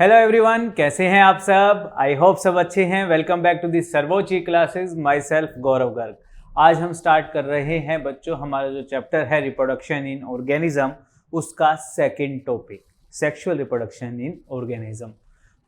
Hello everyone, कैसे हैं आप सब। आई होप सब अच्छे हैं। Welcome back to the Sarvochi classes. Myself Gaurav Garg. आज हम स्टार्ट कर रहे हैं बच्चों हमारा जो चैप्टर है रिप्रोडक्शन इन ऑर्गेनिज्म, उसका second topic sexual reproduction in organism.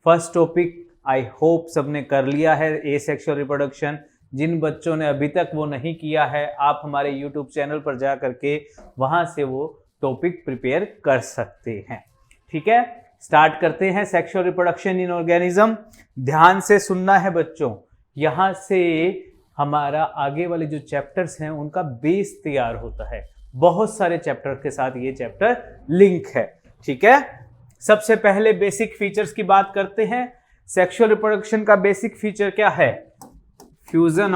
First topic I hope सबने कर लिया है, ए सेक्सुअल रिप्रोडक्शन। जिन बच्चों ने अभी तक वो नहीं किया है, आप हमारे यूट्यूब चैनल पर जा करके वहां से वो टॉपिक प्रिपेयर कर सकते हैं। ठीक है, स्टार्ट करते हैं सेक्सुअल रिप्रोडक्शन इन ऑर्गेनिज्म। ध्यान से सुनना है बच्चों, यहां से हमारा आगे वाले जो चैप्टर्स हैं उनका बेस तैयार होता है। बहुत सारे चैप्टर के साथ ये चैप्टर लिंक है। ठीक है, सबसे पहले बेसिक फीचर्स की बात करते हैं। सेक्सुअल रिप्रोडक्शन का बेसिक फीचर क्या है? फ्यूजन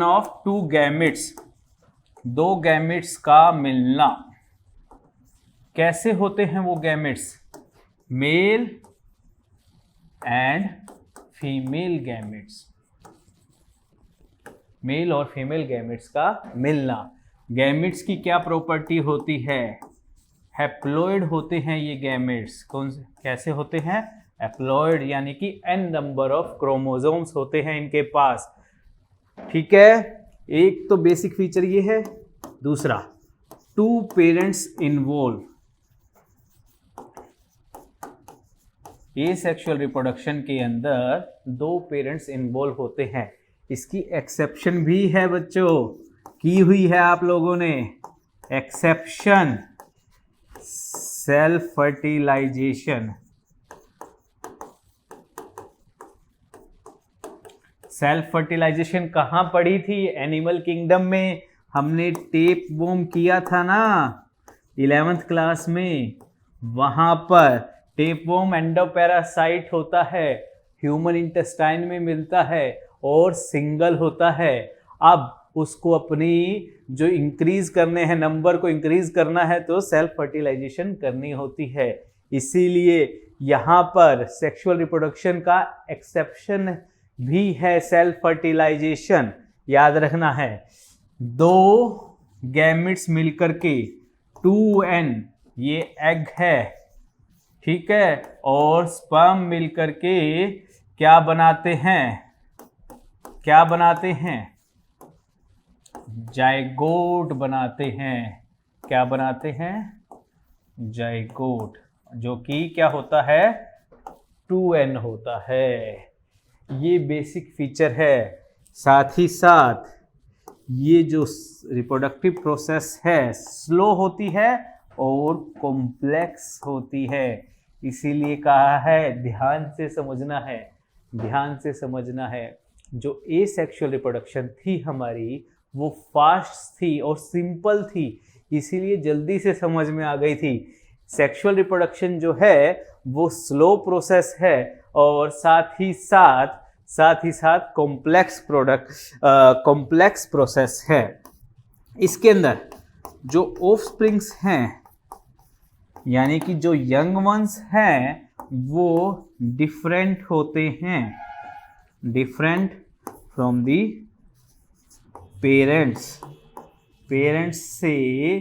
ऑफ टू गैमेट्स, दो गैमेट्स का मिलना। कैसे होते हैं वो gametes? Male and female gametes, male और फीमेल गैमेट्स का मिलना। गैमेट्स की क्या प्रॉपर्टी होती है? हैप्लॉइड होते हैं ये गैमेट्स। कौन से कैसे होते हैं? हैप्लॉइड, यानी कि n नंबर ऑफ क्रोमोसोम्स होते हैं इनके पास। ठीक है, एक तो बेसिक फीचर ये है। दूसरा, टू पेरेंट्स इन्वॉल्व। ये सेक्सुअल रिप्रोडक्शन के अंदर दो पेरेंट्स इन्वॉल्व होते हैं। इसकी एक्सेप्शन भी है बच्चों, की हुई है आप लोगों ने। Exception self fertilization. Self fertilization कहाँ पढ़ी थी? एनिमल किंगडम में हमने टेप वॉर्म किया था ना 11th क्लास में। वहां पर टेपवॉर्म एंडोपैरासाइट होता है, ह्यूमन इंटेस्टाइन में मिलता है और सिंगल होता है। अब उसको अपनी जो इंक्रीज करने हैं, नंबर को इंक्रीज करना है, तो सेल्फ फर्टिलाइजेशन करनी होती है। इसीलिए यहाँ पर सेक्सुअल रिप्रोडक्शन का एक्सेप्शन भी है, सेल्फ फर्टिलाइजेशन। याद रखना है, दो गैमेट्स मिलकर के 2n, ये एग है, ठीक है, और स्पर्म मिलकर के क्या बनाते हैं? क्या बनाते हैं? जाइगोट बनाते हैं। क्या बनाते हैं? जाइगोट, जो कि क्या होता है? 2n होता है। ये बेसिक फीचर है। साथ ही साथ ये जो रिप्रोडक्टिव प्रोसेस है स्लो होती है और कॉम्प्लेक्स होती है। इसीलिए कहा है ध्यान से समझना है, ध्यान से समझना है। जो ए सेक्सुअल रिप्रोडक्शन थी हमारी, वो फास्ट थी और सिंपल थी, इसीलिए जल्दी से समझ में आ गई थी। सेक्सुअल रिप्रोडक्शन जो है वो स्लो प्रोसेस है और साथ ही साथ कॉम्प्लेक्स प्रोसेस है। इसके अंदर जो ऑफस्प्रिंग्स हैं, यानी कि जो यंग वंस हैं, वो डिफरेंट होते हैं, डिफरेंट फ्रॉम दी पेरेंट्स से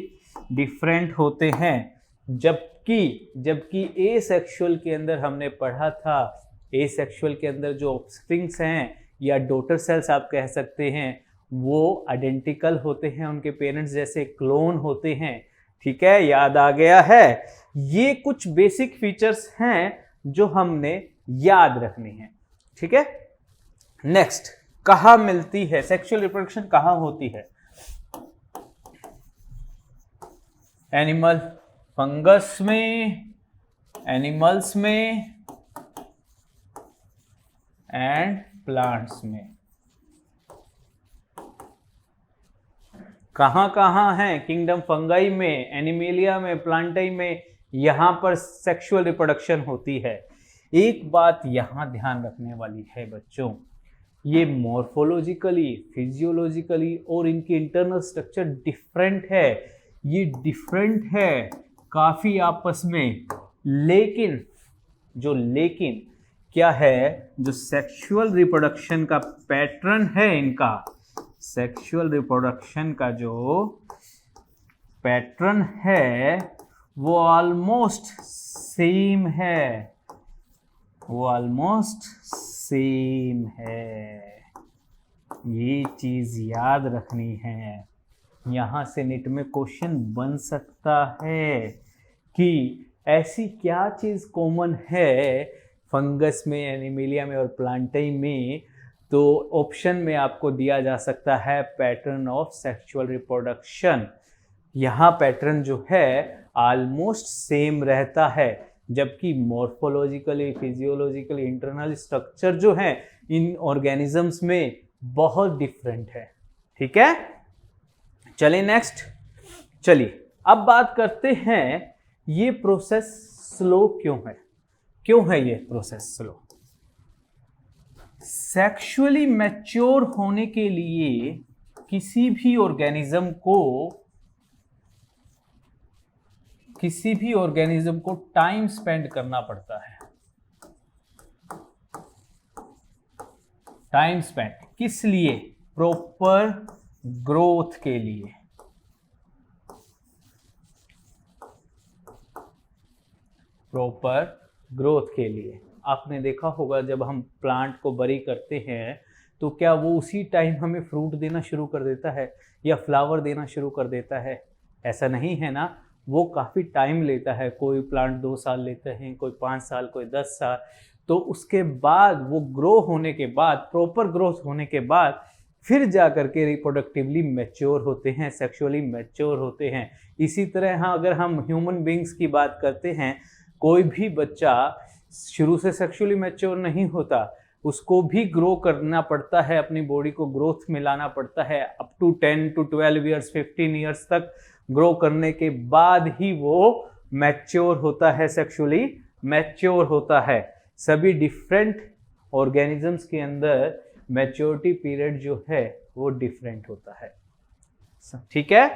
डिफरेंट होते हैं। जबकि ए सेक्सुअल के अंदर हमने पढ़ा था, ए सेक्सुअल के अंदर जो ऑफस्प्रिंग्स हैं या डॉटर सेल्स आप कह सकते हैं, वो आइडेंटिकल होते हैं उनके पेरेंट्स जैसे, क्लोन होते हैं। ठीक है, याद आ गया है। ये कुछ बेसिक फीचर्स हैं जो हमने याद रखने हैं। ठीक है, नेक्स्ट, कहाँ मिलती है सेक्सुअल रिप्रोडक्शन? कहाँ होती है? एनिमल, फंगस में, एनिमल्स में एंड प्लांट्स में। कहाँ कहाँ है? किंगडम फंगाई में, एनिमेलिया में, प्लांटाई में, यहाँ पर सेक्सुअल रिप्रोडक्शन होती है। एक बात यहाँ ध्यान रखने वाली है बच्चों, ये मॉर्फोलॉजिकली, फिजियोलॉजिकली और इनकी इंटरनल स्ट्रक्चर डिफरेंट है। ये डिफरेंट है काफ़ी आपस में, लेकिन क्या है, जो सेक्सुअल रिप्रोडक्शन का पैटर्न है इनका, सेक्सुअल रिप्रोडक्शन का जो पैटर्न है वो ऑलमोस्ट सेम है, वो ऑलमोस्ट सेम है। ये चीज याद रखनी है। यहाँ से नेट में क्वेश्चन बन सकता है कि ऐसी क्या चीज कॉमन है फंगस में, एनिमिलिया में और प्लांटाई में। तो ऑप्शन में आपको दिया जा सकता है पैटर्न ऑफ सेक्सुअल रिप्रोडक्शन। यहाँ पैटर्न जो है ऑलमोस्ट सेम रहता है, जबकि मॉर्फोलॉजिकली, फिजियोलॉजिकली, इंटरनल स्ट्रक्चर जो है इन ऑर्गेनिजम्स में बहुत डिफरेंट है। ठीक है, चलिए नेक्स्ट। चलिए अब बात करते हैं ये प्रोसेस स्लो क्यों है। क्यों है ये प्रोसेस स्लो? सेक्सुअली मैच्योर होने के लिए किसी भी ऑर्गेनिज्म को टाइम स्पेंड करना पड़ता है। टाइम स्पेंड किस लिए? प्रॉपर ग्रोथ के लिए। प्रॉपर ग्रोथ के लिए। आपने देखा होगा जब हम प्लांट को बरी करते हैं तो क्या वो उसी टाइम हमें फ्रूट देना शुरू कर देता है या फ्लावर देना शुरू कर देता है? ऐसा नहीं है ना, वो काफ़ी टाइम लेता है। कोई प्लांट 2 साल लेते हैं, कोई 5 साल, कोई 10 साल। तो उसके बाद वो ग्रो होने के बाद, प्रॉपर ग्रोथ होने के बाद फिर जा करके रिप्रोडक्टिवली मैच्योर होते हैं, सेक्सुअली मैच्योर होते हैं। इसी तरह हाँ, अगर हम ह्यूमन बींग्स की बात करते हैं, कोई भी बच्चा शुरू से सेक्सुअली मैच्योर नहीं होता, उसको भी ग्रो करना पड़ता है, अपनी बॉडी को ग्रोथ में लाना पड़ता है। Up to 10 to 12 years, 15 years तक ग्रो करने के बाद ही वो मैच्योर होता है, सेक्सुअली मैच्योर होता है। सभी डिफरेंट ऑर्गेनिजम्स के अंदर मैच्योरिटी पीरियड जो है वो डिफरेंट होता है। ठीक है,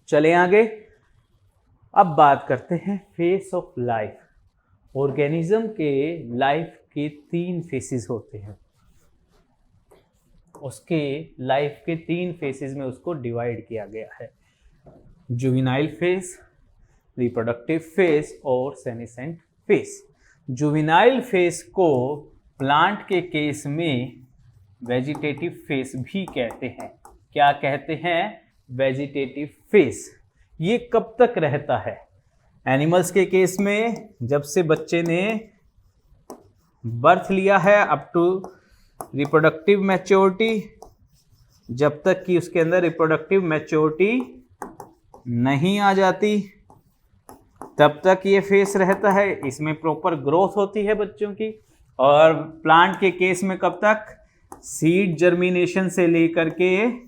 चले आगे। अब बात करते हैं फेस ऑफ लाइफ। ऑर्गेनिज्म के लाइफ के 3 फेसेस होते हैं। उसके लाइफ के 3 फेसेस में उसको डिवाइड किया गया है। जुवेनाइल फेस, रिप्रोडक्टिव फेस और सेनेसेंट फेस। जुवेनाइल फेस को प्लांट के केस में वेजिटेटिव फेस भी कहते हैं। क्या कहते हैं? Vegetative face. ये कब तक रहता है? एनिमल्स के केस में जब से बच्चे ने बर्थ लिया है अप टू रिप्रोडक्टिव मैच्योरिटी, जब तक कि उसके अंदर रिप्रोडक्टिव मैच्योरिटी नहीं आ जाती तब तक ये फेस रहता है। इसमें प्रॉपर ग्रोथ होती है बच्चों की। और प्लांट के केस में कब तक? सीड जर्मिनेशन से लेकर के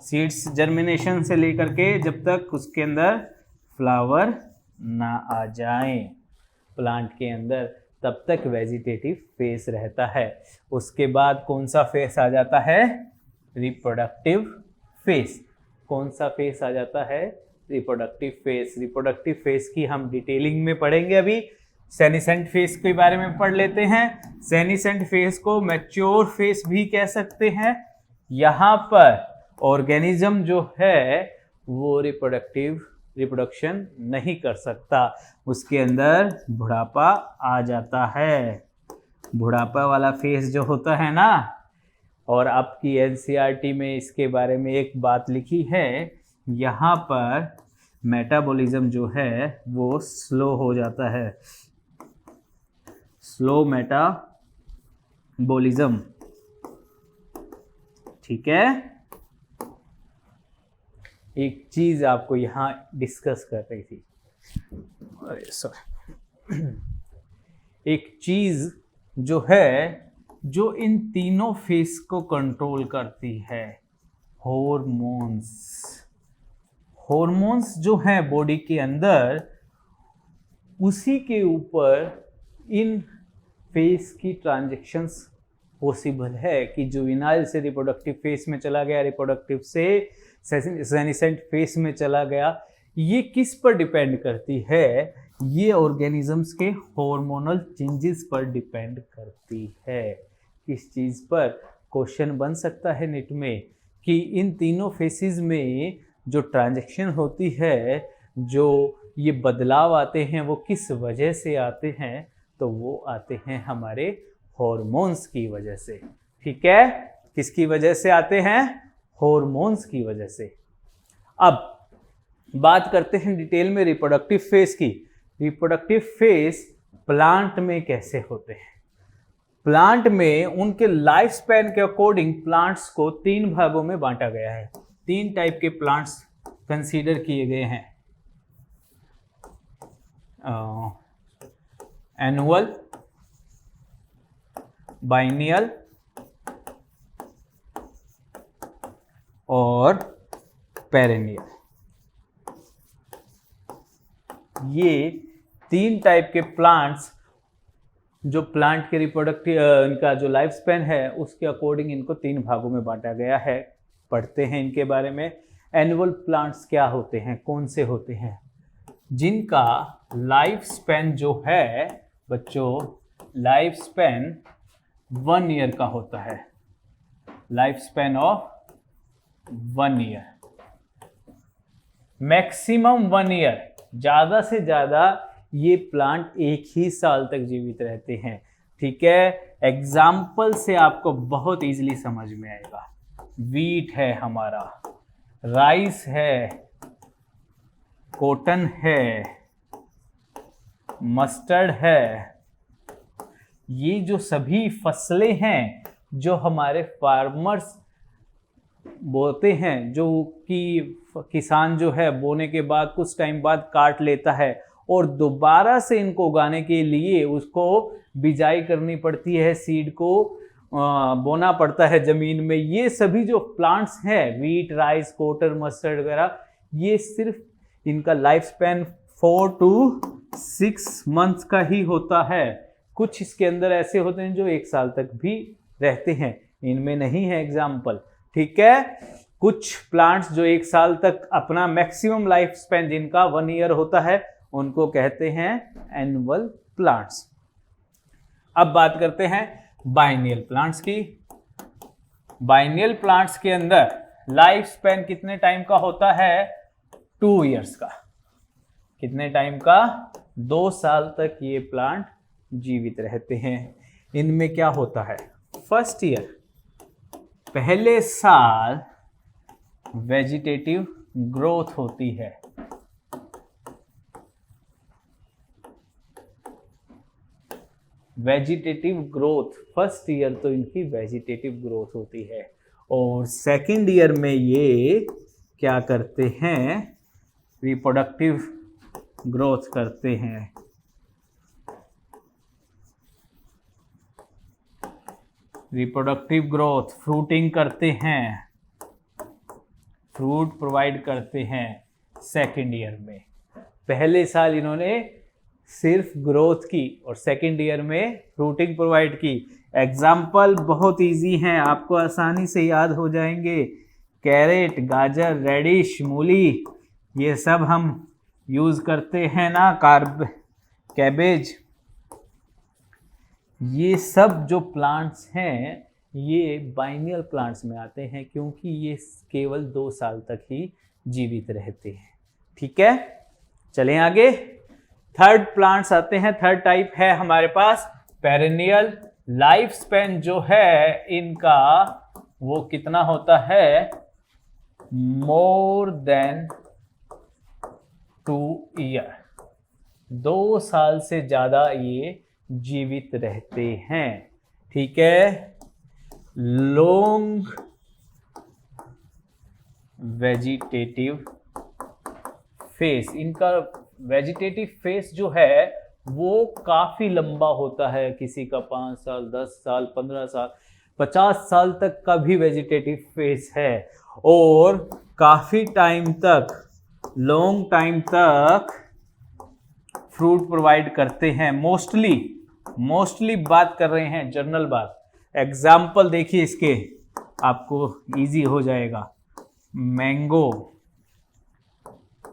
सीड्स जर्मिनेशन से लेकर के जब तक उसके अंदर फ्लावर ना आ जाए प्लांट के अंदर, तब तक वेजिटेटिव फेस रहता है। उसके बाद कौन सा फेस आ जाता है? Reproductive face. कौन सा फेस आ जाता है? Reproductive face. रिप्रोडक्टिव फेस की हम डिटेलिंग में पढ़ेंगे। अभी सेनेसेंट फेस के बारे में पढ़ लेते हैं। सेनेसेंट फेस को मैच्योर फेस भी कह सकते हैं। यहाँ पर ऑर्गेनिज्म जो है वो रिप्रोडक्शन नहीं कर सकता, उसके अंदर बुढ़ापा आ जाता है। बुढ़ापा वाला फेस जो होता है ना, और आपकी एनसीईआरटी में इसके बारे में एक बात लिखी है, यहाँ पर मेटाबॉलिज्म जो है वो स्लो हो जाता है। Slow metabolism. ठीक है, एक चीज आपको यहां डिस्कस कर रही थी, अरे सॉरी, एक चीज जो है जो इन तीनों फेस को कंट्रोल करती है, हॉर्मोन्स। हॉर्मोन्स जो हैं बॉडी के अंदर, उसी के ऊपर इन फेस की ट्रांजैक्शंस पॉसिबल है कि जुवेनाइल से रिप्रोडक्टिव फेस में चला गया, रिप्रोडक्टिव से सेनेसेंट फेस में चला गया। ये किस पर डिपेंड करती है? ये ऑर्गेनिजम्स के हार्मोनल चेंजेस पर डिपेंड करती है। किस चीज़ पर? क्वेश्चन बन सकता है नेट में कि इन तीनों फेसेस में जो ट्रांजैक्शन होती है, जो ये बदलाव आते हैं, वो किस वजह से आते हैं? तो वो आते हैं हमारे हॉर्मोन्स की वजह से। ठीक है, किसकी वजह से आते हैं? हॉर्मोन्स की वजह से। अब बात करते हैं डिटेल में रिप्रोडक्टिव फेज की। रिप्रोडक्टिव फेज प्लांट में कैसे होते हैं? प्लांट में उनके लाइफ स्पैन के अकॉर्डिंग प्लांट्स को 3 भागों में बांटा गया है। 3 टाइप के प्लांट्स कंसीडर किए गए हैं। एनुअल, बाइनियल और पेरेनियल। ये 3 टाइप के प्लांट्स, जो प्लांट के रिप्रोडक्टिव इनका जो लाइफ स्पैन है उसके अकॉर्डिंग इनको 3 भागों में बांटा गया है। पढ़ते हैं इनके बारे में। एनुअल प्लांट्स क्या होते हैं, कौन से होते हैं? जिनका लाइफ स्पैन जो है बच्चों, लाइफ स्पैन 1 ईयर का होता है। Life span of 1 year, maximum 1 year. ज़्यादा से ज़्यादा ये प्लांट 1 ही साल तक जीवित रहते हैं। ठीक है, एग्जाम्पल से आपको बहुत इजीली समझ में आएगा। वीट है हमारा, राइस है, कॉटन है, मस्टर्ड है। ये जो सभी फसलें हैं जो हमारे फार्मर्स बोते हैं, जो कि किसान जो है बोने के बाद कुछ टाइम बाद काट लेता है और दोबारा से इनको उगाने के लिए उसको बिजाई करनी पड़ती है, सीड को बोना पड़ता है जमीन में। ये सभी जो प्लांट्स हैं, वीट, राइस, कॉटन, मस्टर्ड वगैरह, ये सिर्फ इनका लाइफ स्पैन 4 to 6 मंथ्स का ही होता है। कुछ इसके अंदर ऐसे होते हैं जो 1 साल तक भी रहते हैं, इनमें नहीं है एग्जाम्पल। ठीक है, कुछ प्लांट्स जो 1 साल तक अपना मैक्सिमम लाइफ स्पैन जिनका 1 ईयर होता है उनको कहते हैं एनुअल प्लांट्स। अब बात करते हैं बाइनियल प्लांट्स की। बाइनियल प्लांट्स के अंदर लाइफ स्पैन कितने टाइम का होता है? 2 ईयर्स का। कितने टाइम का? 2 साल तक ये प्लांट जीवित रहते हैं। इनमें क्या होता है? फर्स्ट ईयर, पहले साल वेजिटेटिव ग्रोथ होती है। वेजिटेटिव ग्रोथ, फर्स्ट ईयर तो इनकी वेजिटेटिव ग्रोथ होती है। और सेकंड ईयर में ये क्या करते हैं? रिप्रोडक्टिव ग्रोथ करते हैं। रिप्रोडक्टिव ग्रोथ, फ्रूटिंग करते हैं, फ्रूट प्रोवाइड करते हैं सेकेंड ईयर में। पहले साल इन्होंने सिर्फ ग्रोथ की और सेकेंड ईयर में फ्रूटिंग प्रोवाइड की। एग्जाम्पल बहुत इजी हैं, आपको आसानी से याद हो जाएंगे। कैरेट, गाजर, रेडिश, मूली, ये सब हम यूज करते हैं ना, कैबेज। ये सब जो प्लांट्स हैं ये बाइनियल प्लांट्स में आते हैं क्योंकि ये केवल 2 साल तक ही जीवित रहते हैं। ठीक है, चलें आगे। थर्ड प्लांट्स आते हैं। थर्ड टाइप है हमारे पास पेरेनियल। लाइफ स्पैन जो है इनका वो कितना होता है? More than 2 year. 2 साल से ज्यादा ये जीवित रहते हैं। ठीक है, लॉन्ग वेजिटेटिव फेस। इनका वेजिटेटिव फेस जो है वो काफी लंबा होता है। किसी का 5 साल, 10 साल, 15 साल, 50 साल तक का भी वेजिटेटिव फेस है और काफी टाइम तक, लॉन्ग टाइम तक फ्रूट प्रोवाइड करते हैं। मोस्टली बात कर रहे हैं जनरल बात। एग्जाम्पल देखिए इसके, आपको इजी हो जाएगा। मैंगो,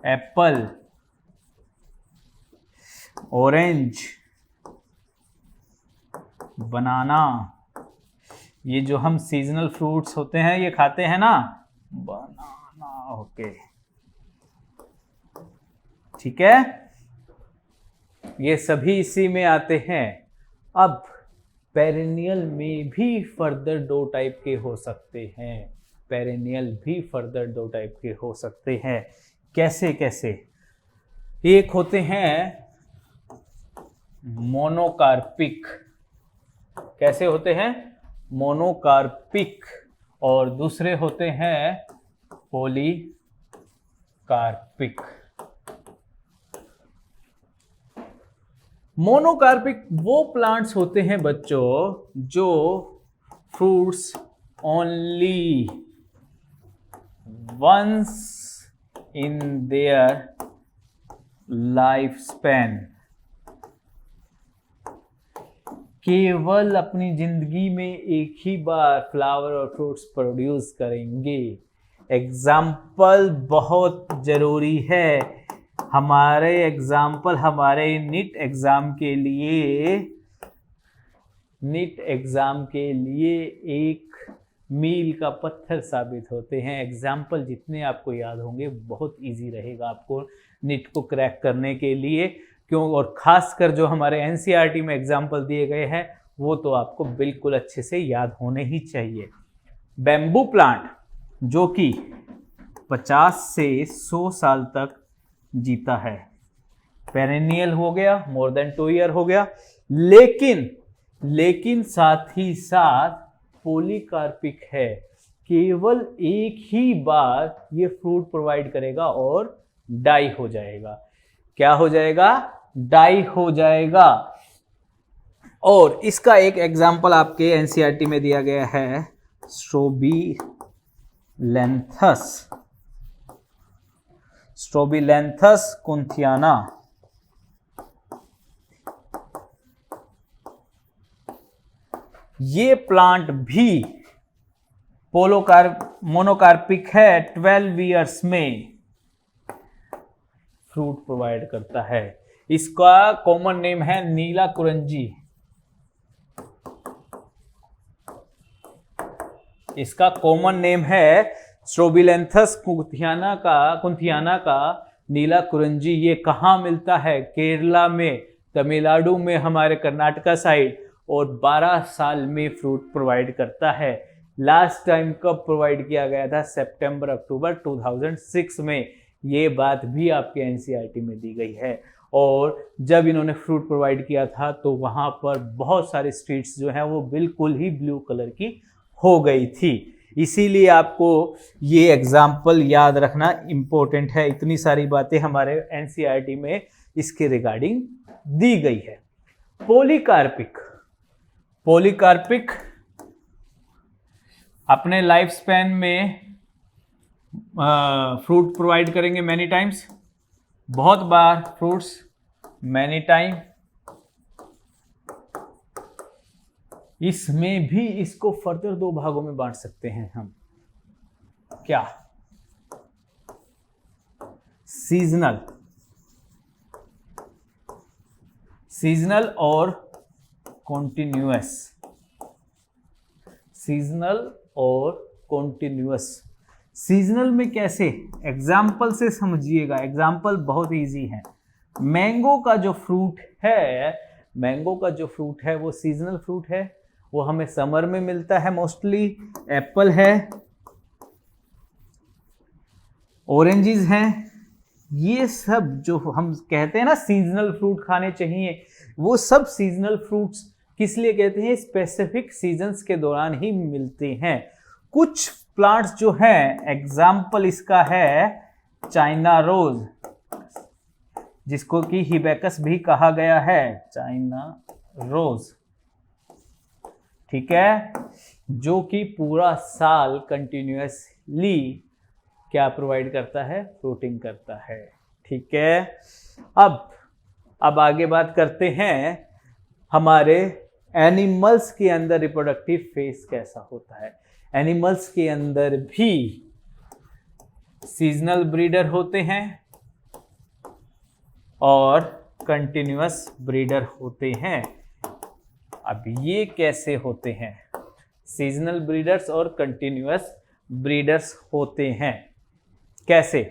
एप्पल, ऑरेंज, बनाना, ये जो हम सीजनल फ्रूट्स होते हैं ये खाते हैं ना, बनाना, ओके, ठीक है, ये सभी इसी में आते हैं। अब पेरेनियल में भी फर्दर दो टाइप के हो सकते हैं, पेरेनियल भी फर्दर दो टाइप के हो सकते हैं। कैसे कैसे? एक होते हैं मोनोकार्पिक, कैसे होते हैं? मोनोकार्पिक, और दूसरे होते हैं पॉलीकार्पिक। मोनोकार्पिक वो प्लांट्स होते हैं बच्चों जो fruits only once in their life span, केवल अपनी जिंदगी में एक ही बार फ्लावर और फ्रूट्स प्रोड्यूस करेंगे। एग्जाम्पल बहुत जरूरी है, हमारे एग्जाम्पल हमारे नीट एग्जाम के लिए एक मील का पत्थर साबित होते हैं। एग्जाम्पल जितने आपको याद होंगे बहुत इजी रहेगा आपको नीट को क्रैक करने के लिए, क्यों, और खासकर जो हमारे एनसीईआरटी में एग्जाम्पल दिए गए हैं वो तो आपको बिल्कुल अच्छे से याद होने ही चाहिए। बैम्बू प्लांट जो कि 50 से 100 साल तक जीता है, पेरेनियल हो गया, मोर देन 2 ईयर हो गया, लेकिन साथ ही साथ पॉलीकार्पिक है, केवल एक ही बार ये फ्रूट प्रोवाइड करेगा और डाई हो जाएगा। क्या हो जाएगा? डाई हो जाएगा। और इसका एक एग्जाम्पल आपके एनसीईआरटी में दिया गया है, स्ट्रोबिलैंथस कुंथियाना। ये प्लांट भी मोनोकार्पिक है, 12 ईयर्स में फ्रूट प्रोवाइड करता है। इसका कॉमन नेम है नीला कुरंजी, इसका कॉमन नेम है स्ट्रोबिलैंथस कुंथियाना का नीला कुरंजी। ये कहाँ मिलता है? केरला में, तमिलनाडु में, हमारे कर्नाटका साइड, और 12 साल में फ्रूट प्रोवाइड करता है। लास्ट टाइम कब प्रोवाइड किया गया था? सितंबर अक्टूबर 2006 में। ये बात भी आपके एनसीईआरटी में दी गई है। और जब इन्होंने फ्रूट प्रोवाइड किया था तो वहाँ पर बहुत सारी स्ट्रीट्स जो हैं वो बिल्कुल ही ब्लू कलर की हो गई थी। इसीलिए आपको ये एग्जाम्पल याद रखना इम्पोर्टेंट है। इतनी सारी बातें हमारे एनसीईआरटी में इसके रिगार्डिंग दी गई है। पॉलीकार्पिक अपने लाइफ स्पैन में फ्रूट प्रोवाइड करेंगे मैनी टाइम्स, बहुत बार फ्रूट्स, मैनी टाइम। इसमें भी इसको फर्दर 2 भागों में बांट सकते हैं हम। क्या? सीजनल और कॉन्टिन्यूअस। सीजनल में कैसे? एग्जाम्पल से समझिएगा, एग्जाम्पल बहुत इजी है। मैंगो का जो फ्रूट है वो सीजनल फ्रूट है, वो हमें समर में मिलता है मोस्टली। एप्पल है, ऑरेंजेस हैं, ये सब जो हम कहते हैं ना सीजनल फ्रूट खाने चाहिए, वो सब सीजनल फ्रूट्स किस लिए कहते हैं? स्पेसिफिक सीजन्स के दौरान ही मिलते हैं। कुछ प्लांट्स जो हैं, एग्जाम्पल इसका है चाइना रोज, जिसको कि हिबेकस भी कहा गया है, चाइना रोज, ठीक है, जो कि पूरा साल कंटिन्यूअसली क्या प्रोवाइड करता है? फ्रूटिंग करता है, ठीक है। अब आगे बात करते हैं हमारे एनिमल्स के अंदर रिप्रोडक्टिव फेज कैसा होता है। एनिमल्स के अंदर भी सीजनल ब्रीडर होते हैं और कंटिन्यूअस ब्रीडर होते हैं। अब ये कैसे होते हैं? सीजनल ब्रीडर्स और कंटिन्यूअस ब्रीडर्स होते हैं। कैसे?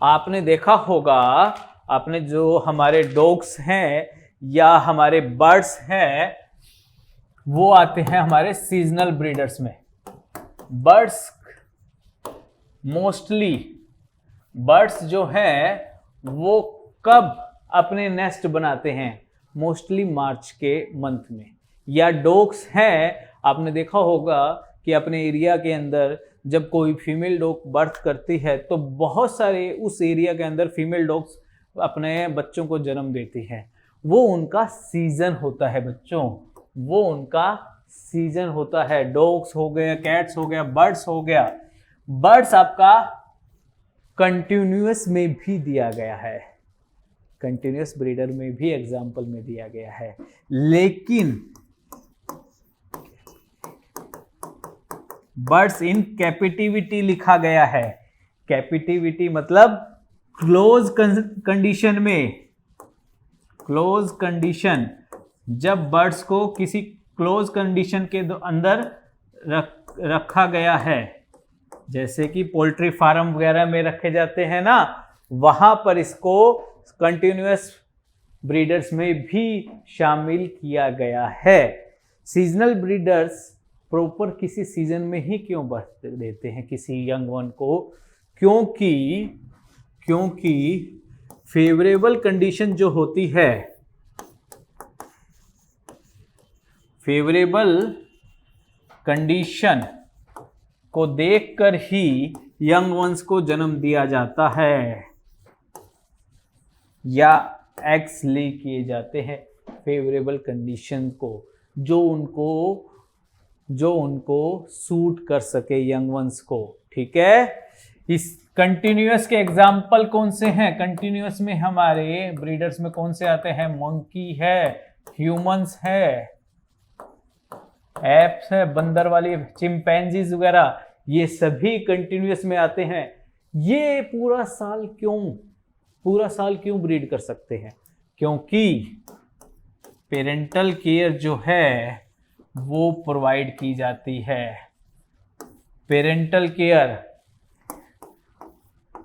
आपने देखा होगा, आपने जो हमारे डॉग्स हैं या हमारे बर्ड्स हैं वो आते हैं हमारे सीजनल ब्रीडर्स में। बर्ड्स मोस्टली, बर्ड्स जो हैं वो कब अपने नेस्ट बनाते हैं? मोस्टली मार्च के मंथ में। या डॉग्स हैं, आपने देखा होगा कि अपने एरिया के अंदर जब कोई फीमेल डॉग बर्थ करती है तो बहुत सारे उस एरिया के अंदर फीमेल डॉग्स अपने बच्चों को जन्म देती हैं। वो उनका सीजन होता है बच्चों, वो उनका सीजन होता है। डॉग्स हो गए, कैट्स हो गया, बर्ड्स हो गया। बर्ड्स आपका कंटिन्यूअस में भी दिया गया है, कंटिन्यूअस ब्रीडर में भी एग्जाम्पल में दिया गया है। लेकिन बर्ड्स इन कैपिटिविटी लिखा गया है। कैपिटिविटी मतलब क्लोज कंडीशन में, क्लोज कंडीशन, जब बर्ड्स को किसी क्लोज कंडीशन के अंदर रखा गया है, जैसे कि पोल्ट्री फार्म वगैरह में रखे जाते हैं ना, वहां पर इसको कंटिन्यूअस ब्रीडर्स में भी शामिल किया गया है। सीजनल ब्रीडर्स प्रॉपर किसी सीजन में ही क्यों बर्थ देते हैं किसी यंग वन को? क्योंकि फेवरेबल कंडीशन जो होती है, फेवरेबल कंडीशन को देखकर ही यंग वंस को जन्म दिया जाता है या एग्स ले किए जाते हैं फेवरेबल कंडीशन को, जो उनको सूट कर सके यंग वंस को। ठीक है, इस कंटिन्यूअस के एग्जाम्पल कौन से हैं? कंटिन्यूअस में हमारे ब्रीडर्स में कौन से आते हैं? मंकी है, ह्यूमंस है, एप्स है, बंदर वाली चिंपैंजीज वगैरह, ये सभी कंटिन्यूअस में आते हैं। ये पूरा साल क्यों ब्रीड कर सकते हैं? क्योंकि पेरेंटल केयर जो है वो प्रोवाइड की जाती है। पेरेंटल केयर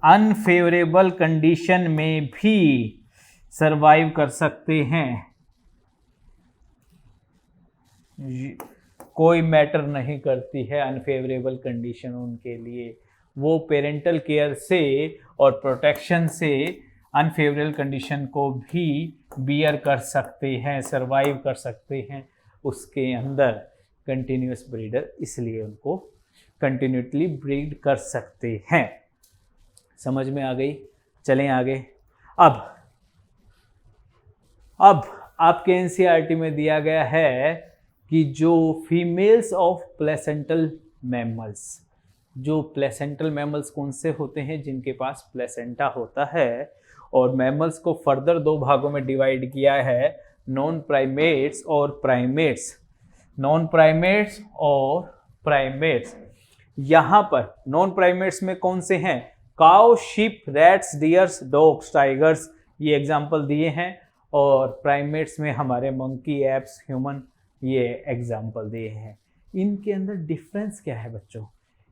अनफेवरेबल कंडीशन में भी सरवाइव कर सकते हैं, कोई मैटर नहीं करती है अनफेवरेबल कंडीशन उनके लिए। वो पेरेंटल केयर से और प्रोटेक्शन से अनफेवरेबल कंडीशन को भी बियर कर सकते हैं, सरवाइव कर सकते हैं उसके अंदर। कंटिन्यूअस ब्रीडर इसलिए उनको कंटिन्यूटली ब्रीड कर सकते हैं। समझ में आ गई? चलें आगे। अब आपके एनसीईआरटी में दिया गया है कि जो फीमेल्स ऑफ प्लेसेंटल मैमल्स, जो प्लेसेंटल मैमल्स कौन से होते हैं? जिनके पास प्लेसेंटा होता है। और मैमल्स को फर्दर दो भागों में डिवाइड किया है, नॉन प्राइमेट्स और प्राइमेट्स। नॉन प्राइमेट्स और प्राइमेट्स, यहाँ पर नॉन प्राइमेट्स में कौन से हैं? Cow, sheep, rats, dears, dogs, tigers, ये एग्जाम्पल दिए हैं। और प्राइमेट्स में हमारे मंकी, एप्स, ह्यूमन, ये एग्जाम्पल दिए हैं। इनके अंदर डिफरेंस क्या है बच्चों?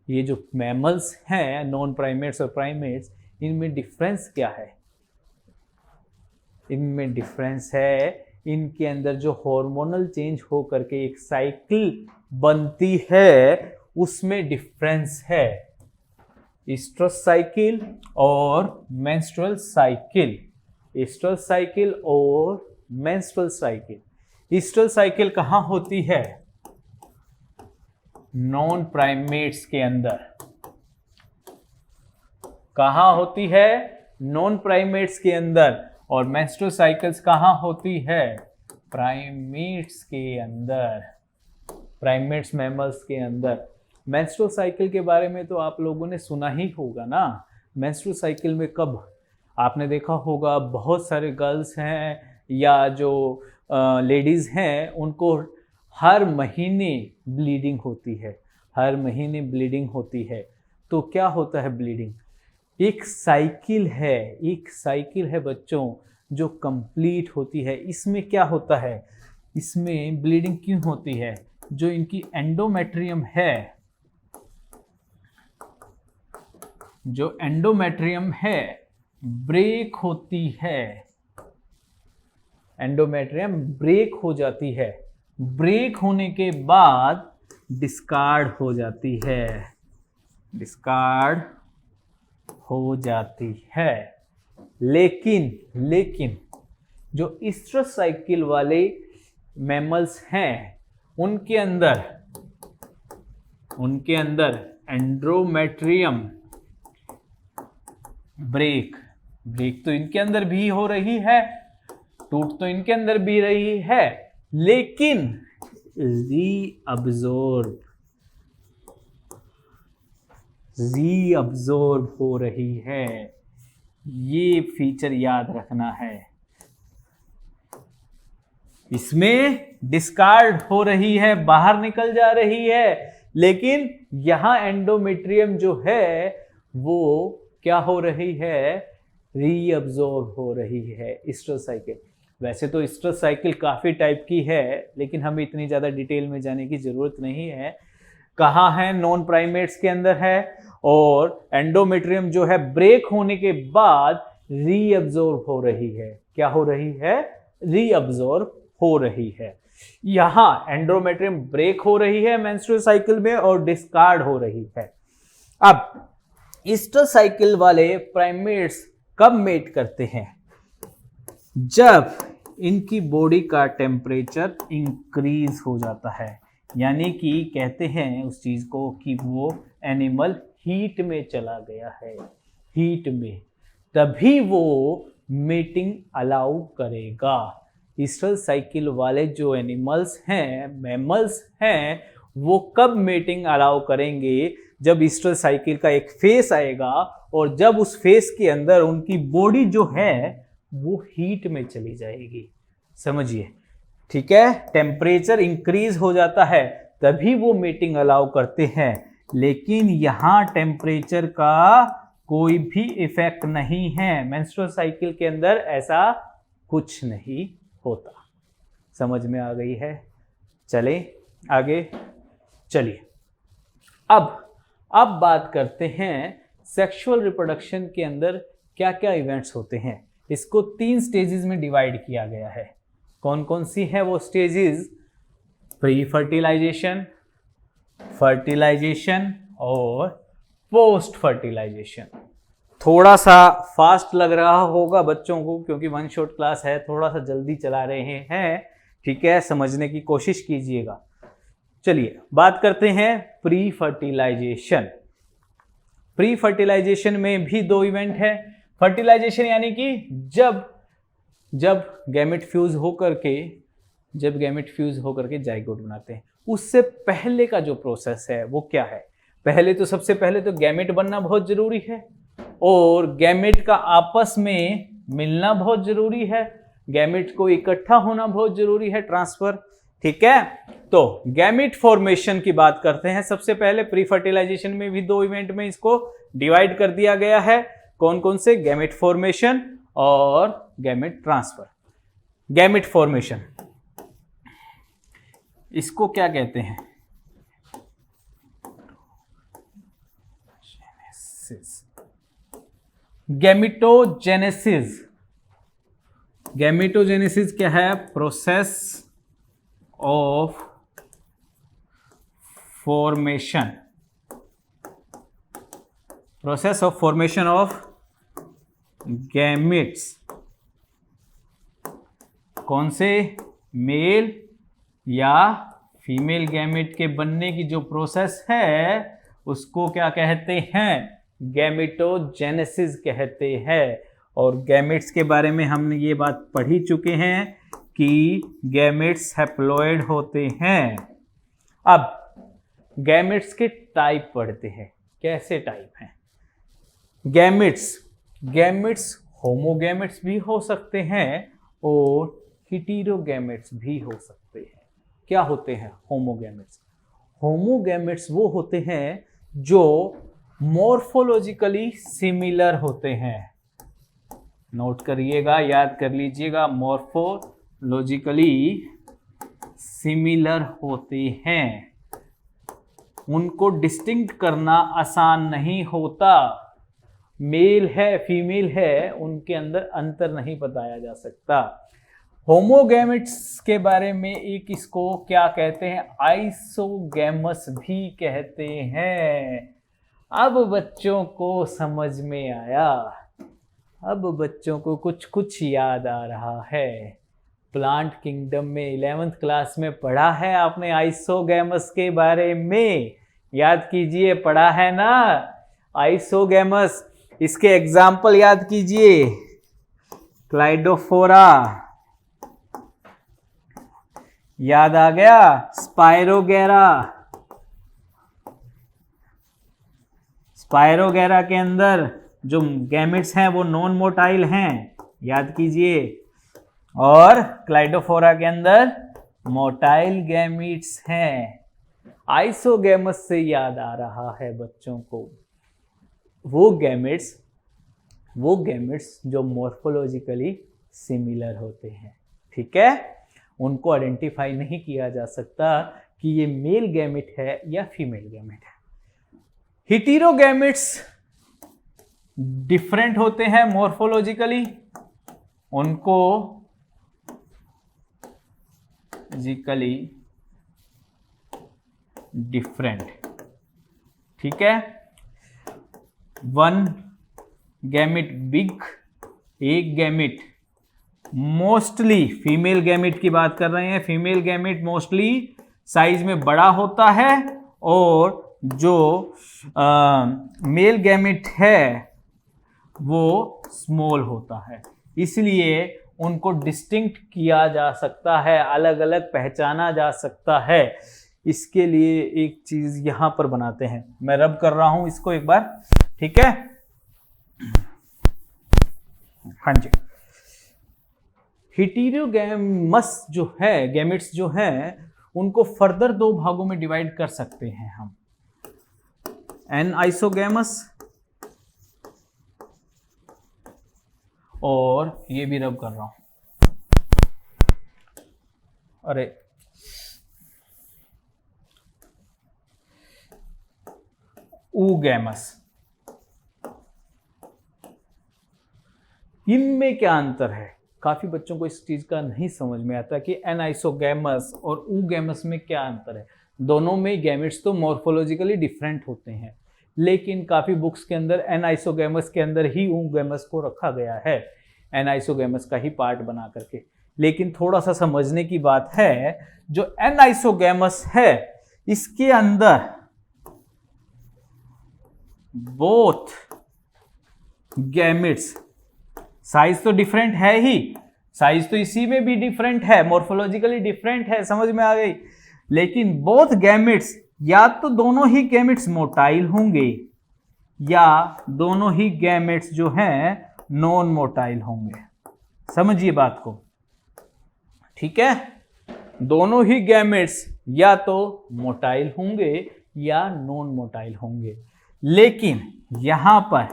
ये जो मैमल्स हैं, नॉन प्राइमेट्स और प्राइमेट्स, इनमें डिफरेंस क्या है? इनमें डिफरेंस है, इनके अंदर जो हार्मोनल चेंज हो करके एक साइकिल बनती है, उसमें डिफरेंस है। एस्ट्रस साइकिल और मेंस्ट्रुअल साइकिल, एस्ट्रल साइकिल और मेंस्ट्रुअल साइकिल। एस्ट्रल साइकिल कहाँ होती है? नॉन प्राइमेट्स के अंदर। कहाँ होती है? नॉन प्राइमेट्स के अंदर। और मेंस्ट्रुअल साइकिल्स कहाँ होती है? प्राइमेट्स के अंदर, प्राइमेट्स मैमल्स के अंदर। मेंस्ट्रुअल साइकिल के बारे में तो आप लोगों ने सुना ही होगा ना। मेंस्ट्रुअल साइकिल में कब आपने देखा होगा, बहुत सारे गर्ल्स हैं या जो लेडीज़ हैं, उनको हर महीने ब्लीडिंग होती है, हर महीने ब्लीडिंग होती है। तो क्या होता है ब्लीडिंग? एक साइकिल है, एक साइकिल है बच्चों जो कंप्लीट होती है। इसमें क्या होता है? इसमें ब्लीडिंग क्यों होती है? जो इनकी एंडोमेट्रियम है, जो एंडोमेट्रियम है ब्रेक होती है, एंडोमेट्रियम ब्रेक हो जाती है, ब्रेक होने के बाद डिस्कार्ड हो जाती है, डिस्कार्ड हो जाती है। लेकिन जो ईस्ट्रस साइकिल वाले मैमल्स हैं उनके अंदर एंडोमेट्रियम ब्रेक तो इनके अंदर भी हो रही है, टूट तो इनके अंदर भी रही है, लेकिन रीअब्जॉर्ब हो रही है। ये फीचर याद रखना है। इसमें डिस्कार्ड हो रही है, बाहर निकल जा रही है, लेकिन यहां एंडोमेट्रियम जो है वो क्या हो रही है, रीअब्जॉर्ब हो रही है। ईस्ट्रस साइकिल, वैसे तो ईस्ट्रस साइकिल काफी टाइप की है, लेकिन हमें इतनी ज्यादा डिटेल में जाने की जरूरत नहीं है। कहाँ है, नॉन प्राइमेट्स के अंदर है, और एंडोमेट्रियम जो है ब्रेक होने के बाद रीअब्जॉर्ब हो रही है। क्या हो रही है, रीअब्जॉर्ब हो रही है। यहां एंडोमेट्रियम ब्रेक हो रही है मेंस्ट्रुअल साइकिल में और डिस्कार्ड हो रही है। अब ईस्ट्रस साइकिल वाले प्राइमेट्स कब मेट करते हैं, जब इनकी बॉडी का टेम्परेचर इंक्रीज हो जाता है, यानी कि कहते हैं उस चीज को कि वो एनिमल हीट में चला गया है, हीट में, तभी वो मेटिंग अलाउ करेगा। ईस्ट्रस साइकिल वाले जो एनिमल्स हैं, मैमल्स हैं, वो कब मेटिंग अलाउ करेंगे, जब ईस्ट्रस साइकिल का एक फेस आएगा और जब उस फेस के अंदर उनकी बॉडी जो है वो हीट में चली जाएगी। समझिए, ठीक है, टेम्परेचर इंक्रीज हो जाता है तभी वो मेटिंग अलाउ करते हैं, लेकिन यहां टेम्परेचर का कोई भी इफेक्ट नहीं है। मेंस्ट्रुअल साइकिल के अंदर ऐसा कुछ नहीं होता। समझ में आ गई है? चले आगे, चलिए अब बात करते हैं सेक्सुअल रिप्रोडक्शन के अंदर क्या क्या इवेंट्स होते हैं। इसको 3 स्टेजेस में डिवाइड किया गया है। कौन कौन सी है वो स्टेजेस? प्री फर्टिलाइजेशन, फर्टिलाइजेशन और पोस्ट फर्टिलाइजेशन। थोड़ा सा फास्ट लग रहा होगा बच्चों को क्योंकि 1 शॉट क्लास है, थोड़ा सा जल्दी चला रहे हैं, ठीक है, समझने की कोशिश कीजिएगा। चलिए बात करते हैं प्री फर्टिलाइजेशन। प्री फर्टिलाइजेशन में भी 2 इवेंट है। फर्टिलाइजेशन यानी कि जब गैमेट फ्यूज होकर के जाइगोट बनाते हैं, उससे पहले का जो प्रोसेस है वो क्या है? सबसे पहले तो गैमेट बनना बहुत जरूरी है और गैमेट का आपस में मिलना बहुत जरूरी है, गैमेट को इकट्ठा होना बहुत जरूरी है, ट्रांसफर, ठीक है। तो गैमेट फॉर्मेशन की बात करते हैं। सबसे पहले प्री फर्टिलाइजेशन में भी 2 इवेंट में इसको डिवाइड कर दिया गया है। कौन कौन से? गैमेट फॉर्मेशन और गैमेट ट्रांसफर। गैमेट फॉर्मेशन, इसको क्या कहते हैं? गैमेटोजेनेसिस। गैमेटोजेनेसिस क्या है? Process of formation, process of formation of gametes. कौन से? मेल या फीमेल गैमेट के बनने की जो प्रोसेस है उसको क्या कहते हैं? गैमेटोजेनेसिस कहते हैं। और गैमेट्स के बारे में हमने ये बात पढ़ ही चुके हैं कि गैमेट्स हैप्लॉइड होते हैं। अब गैमेट्स के टाइप पढ़ते हैं। कैसे टाइप हैं गैमेट्स? होमोगैमेट्स भी हो सकते हैं और हेटेरोगैमेट्स भी हो सकते हैं। क्या होते हैं होमोगैमेट्स? होमोगैमेट्स वो होते हैं जो मॉर्फोलॉजिकली सिमिलर होते हैं। नोट करिएगा, याद कर लीजिएगा, मॉर्फोलॉजिकली सिमिलर होते हैं। उनको डिस्टिंक्ट करना आसान नहीं होता। मेल है फीमेल है उनके अंदर अंतर नहीं बताया जा सकता। होमोगैमेट्स के बारे में एक इसको क्या कहते हैं, आइसोगैमस भी कहते हैं। अब बच्चों को समझ में आया, अब बच्चों को कुछ कुछ याद आ रहा है। प्लांट किंगडम में 11th क्लास में पढ़ा है आपने आइसोगैमस के बारे में, याद कीजिए, पढ़ा है ना आइसोगैमस। इसके एग्जाम्पल याद कीजिए, क्लाइडोफोरा याद आ गया, स्पायरोगेरा, स्पायरोगेरा के अंदर जो गैमेट्स हैं वो नॉन मोटाइल हैं, याद कीजिए, और क्लाइडोफोरा के अंदर मोटाइल गैमेट्स हैं। आइसोगैमस से याद आ रहा है बच्चों को वो गैमेट्स जो मॉर्फोलॉजिकली सिमिलर होते हैं, ठीक है, उनको आइडेंटिफाई नहीं किया जा सकता कि ये मेल गैमेट है या फीमेल गैमेट है। हेटेरोगैमेट्स डिफरेंट होते हैं मॉर्फोलॉजिकली, उनको फिजिकली डिफरेंट, ठीक है। वन गैमेट बिग, एक गैमेट मोस्टली, फीमेल गैमेट की बात कर रहे हैं, फीमेल गैमेट मोस्टली साइज में बड़ा होता है और जो मेल गैमेट है वो स्मॉल होता है, इसलिए उनको डिस्टिंक्ट किया जा सकता है, अलग अलग पहचाना जा सकता है। इसके लिए एक चीज यहां पर बनाते हैं, मैं रब कर रहा हूं इसको एक बार, ठीक है, हाँ जी। हेटेरोगैमस जो है, गैमेट्स जो है, उनको फर्दर दो भागों में डिवाइड कर सकते हैं हम, एन आइसोगैमस और ये भी रब कर रहा हूं, अरे ऊगैमस। इनमें क्या अंतर है, काफी बच्चों को इस चीज का नहीं समझ में आता कि एनाइसोगैमस और ऊगैमस में क्या अंतर है। दोनों में गैमेट्स तो मॉर्फोलॉजिकली डिफरेंट होते हैं, लेकिन काफी बुक्स के अंदर एनाइसोगैमस के अंदर ही ऊगैमस को रखा गया है, एनाइसोगैमस का ही पार्ट बना करके। लेकिन थोड़ा सा समझने की बात है, जो एनाइसोगैमस है इसके अंदर बोथ गैमेट्स, साइज तो डिफरेंट है ही, साइज तो इसी में भी डिफरेंट है, मॉर्फोलॉजिकली डिफरेंट है, समझ में आ गई, लेकिन बोथ गैमेट्स, या तो दोनों ही गैमेट्स मोटाइल होंगे या दोनों ही गैमेट्स जो हैं नॉन मोटाइल होंगे। समझिए बात को, ठीक है, दोनों ही गैमेट्स या तो मोटाइल होंगे या नॉन मोटाइल होंगे। लेकिन यहां पर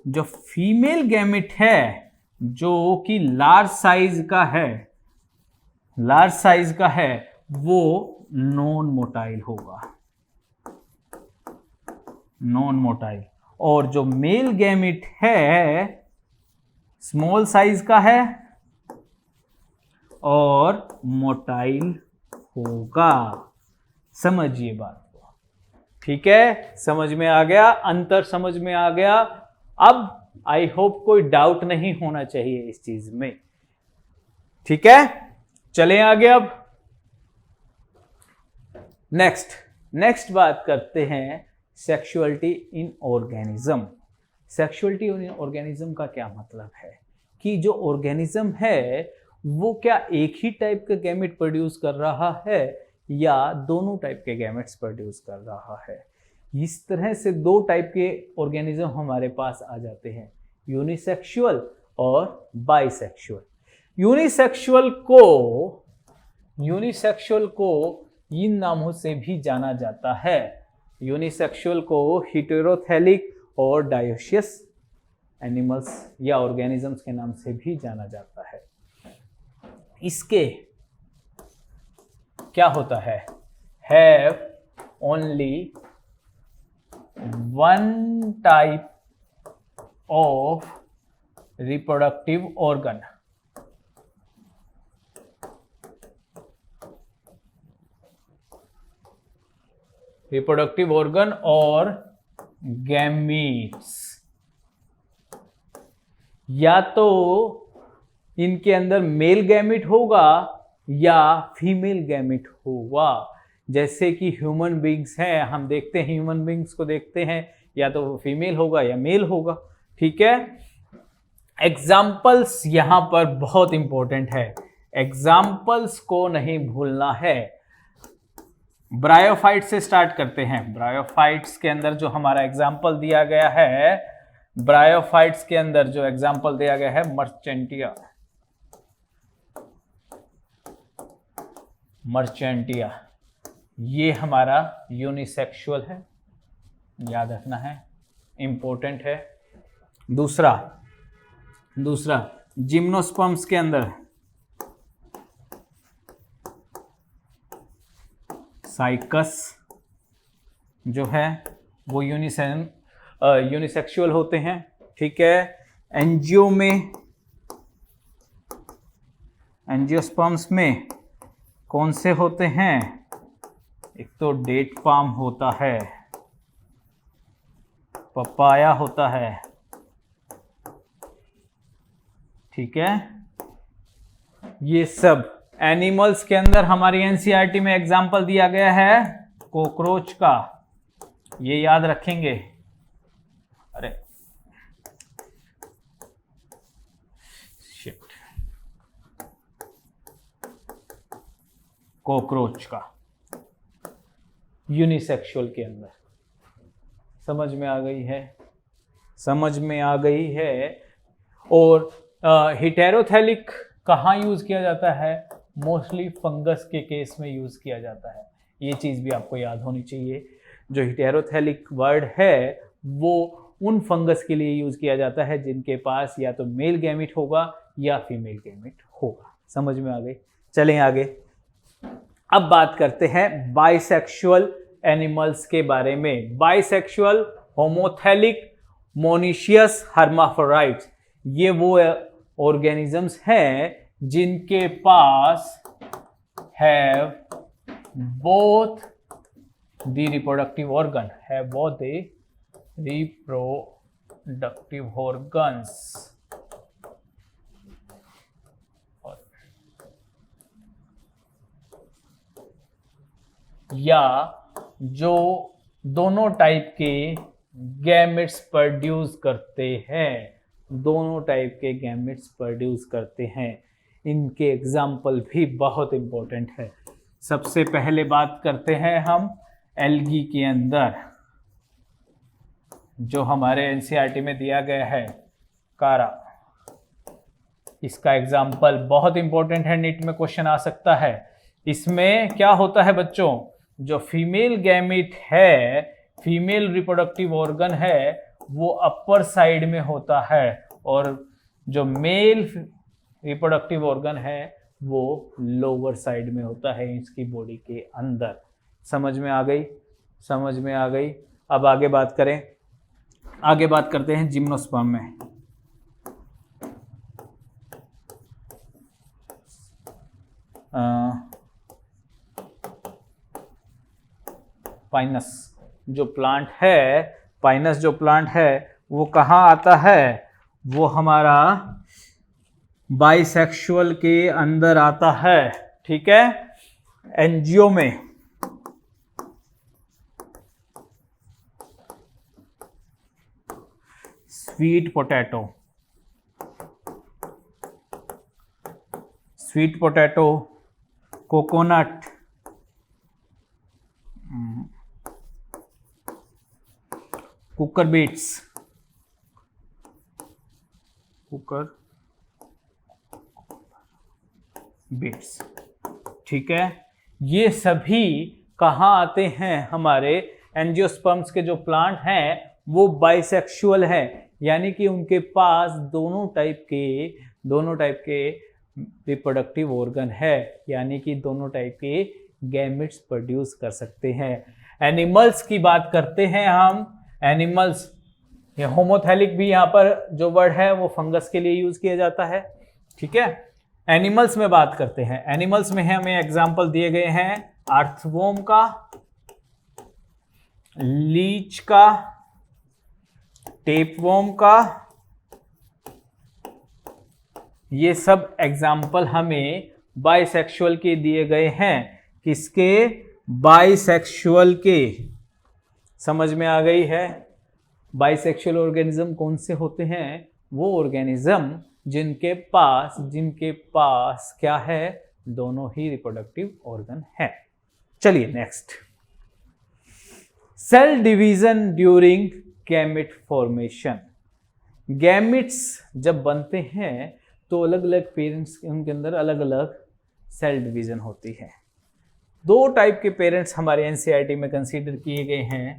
जो फीमेल गैमेट है जो कि लार्ज साइज का है, लार्ज साइज का है, वो नॉन मोटाइल होगा, नॉन मोटाइल, और जो मेल गैमेट है स्मॉल साइज का है और मोटाइल होगा। समझिए बात को, ठीक है, समझ में आ गया, अंतर समझ में आ गया। अब आई होप कोई डाउट नहीं होना चाहिए इस चीज में, ठीक है, चलें आगे। अब नेक्स्ट बात करते हैं सेक्सुअलिटी इन ऑर्गेनिज्म। सेक्सुअलिटी इन ऑर्गेनिज्म का क्या मतलब है कि जो ऑर्गेनिज्म है वो क्या एक ही टाइप का गैमेट प्रोड्यूस कर रहा है या दोनों टाइप के गैमेट्स प्रोड्यूस कर रहा है। इस तरह से दो टाइप के ऑर्गेनिज्म हमारे पास आ जाते हैं, यूनिसेक्सुअल और बाइसेक्सुअल। यूनिसेक्सुअल को इन नामों से भी जाना जाता है। यूनिसेक्सुअल को हेटेरोथैलिक और डायोसियस एनिमल्स या ऑर्गेनिजम्स के नाम से भी जाना जाता है। इसके क्या होता है, have only one type of reproductive organ. Reproductive organ और गैमीट्स, या तो इनके अंदर मेल गैमिट होगा या फीमेल गैमिट होगा। जैसे कि ह्यूमन बींग्स हैं, हम देखते हैं ह्यूमन बींग्स को देखते हैं, या तो वो फीमेल होगा या मेल होगा। ठीक है, एग्जाम्पल्स यहां पर बहुत इंपॉर्टेंट है, एग्जाम्पल्स को नहीं भूलना है। ब्रायोफाइट से स्टार्ट करते हैं। ब्रायोफाइट्स के अंदर जो हमारा एग्जाम्पल दिया गया है, ब्रायोफाइट्स के अंदर जो एग्जाम्पल दिया गया है मर्चेंटिया। मर्चेंटिया ये हमारा यूनिसेक्सुअल है, याद रखना है, इंपॉर्टेंट है। दूसरा जिम्नोस्पर्म्स के अंदर साइकस जो है वो यूनिसेक्सुअल होते हैं। ठीक है, एंजियोस्पर्म्स में कौन से होते हैं? एक तो डेट पाम होता है, पपाया होता है। ठीक है, ये सब एनिमल्स के अंदर हमारी एनसीईआरटी में एग्जाम्पल दिया गया है कॉकरोच का, ये याद रखेंगे। अरे शिट, कॉकरोच का यूनिसेक्सुअल के अंदर। समझ में आ गई है? समझ में आ गई है। और हेटेरोथैलिक कहाँ यूज किया जाता है? मोस्टली फंगस के केस में यूज किया जाता है। ये चीज भी आपको याद होनी चाहिए। जो हेटेरोथैलिक वर्ड है वो उन फंगस के लिए यूज किया जाता है जिनके पास या तो मेल गैमिट होगा या फीमेल गैमिट होगा। समझ में आ गई? चलें आगे। अब बात करते हैं बाइसेक्सुअल एनिमल्स के बारे में। बाइसेक्सुअल, होमोथैलिक, मोनीशियस, हर्माफ्रोडाइट्स, ये वो ऑर्गेनिजम्स हैं जिनके पास have both the reproductive organ, have both the reproductive organs. या जो दोनों टाइप के गैमेट्स प्रोड्यूस करते हैं, दोनों टाइप के गैमेट्स प्रोड्यूस करते हैं। इनके एग्जाम्पल भी बहुत इंपॉर्टेंट है। सबसे पहले बात करते हैं हम एल्गी के अंदर, जो हमारे एनसीईआरटी में दिया गया है कारा। इसका एग्जाम्पल बहुत इंपॉर्टेंट है, नीट में क्वेश्चन आ सकता है। इसमें क्या होता है बच्चों? जो फीमेल गैमेट है, फीमेल रिप्रोडक्टिव ऑर्गन है, वो अपर साइड में होता है, और जो मेल रिप्रोडक्टिव ऑर्गन है वो लोअर साइड में होता है इसकी बॉडी के अंदर। समझ में आ गई? समझ में आ गई। अब आगे बात करें, आगे बात करते हैं जिम्नोस्पर्म में। पाइनस जो प्लांट है, पाइनस जो प्लांट है वो कहाँ आता है? वो हमारा बाइसेक्सुअल के अंदर आता है। ठीक है, एंजियो में। Sweet potato, sweet potato, coconut, cucurbits, cucurbits. ठीक है, ये सभी कहाँ आते हैं? हमारे एंजियोस्पर्म्स के जो प्लांट हैं वो बाइसेक्सुअल है, यानी कि उनके पास दोनों टाइप के रिप्रोडक्टिव ऑर्गन है, यानी कि दोनों टाइप के गैमेट्स प्रोड्यूस कर सकते हैं। एनिमल्स की बात करते हैं हम। एनिमल्स ये होमोथैलिक भी यहाँ पर जो वर्ड है वो फंगस के लिए यूज किया जाता है। ठीक है, एनिमल्स में बात करते हैं। एनिमल्स में हमें एग्जाम्पल दिए गए हैं अर्थवॉर्म का, लीच का, टेपवॉर्म का। ये सब एग्जाम्पल हमें बाइसेक्सुअल के दिए गए हैं। किसके? बाइसेक्सुअल के। समझ में आ गई है? बाइसेक्सुअल ऑर्गेनिज्म कौन से होते हैं? वो ऑर्गेनिज्म जिनके पास क्या है? दोनों ही रिप्रोडक्टिव ऑर्गन है। चलिए next, cell division during gamete formation. Gametes जब बनते हैं तो अलग अलग पेरेंट्स, उनके अंदर अलग अलग सेल डिवीजन होती है। दो टाइप के पेरेंट्स हमारे एनसीईआरटी में कंसीडर किए गए हैं।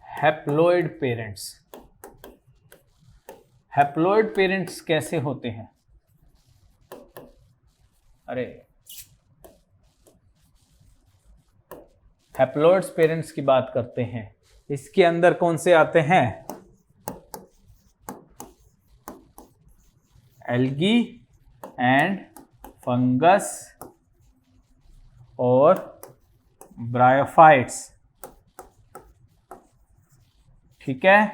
Haploid parents. हैप्लॉइड पेरेंट्स कैसे होते हैं? अरे हैप्लॉइड पेरेंट्स की बात करते हैं। इसके अंदर कौन से आते हैं? एल्गी एंड फंगस और ब्रायोफाइट्स। ठीक है,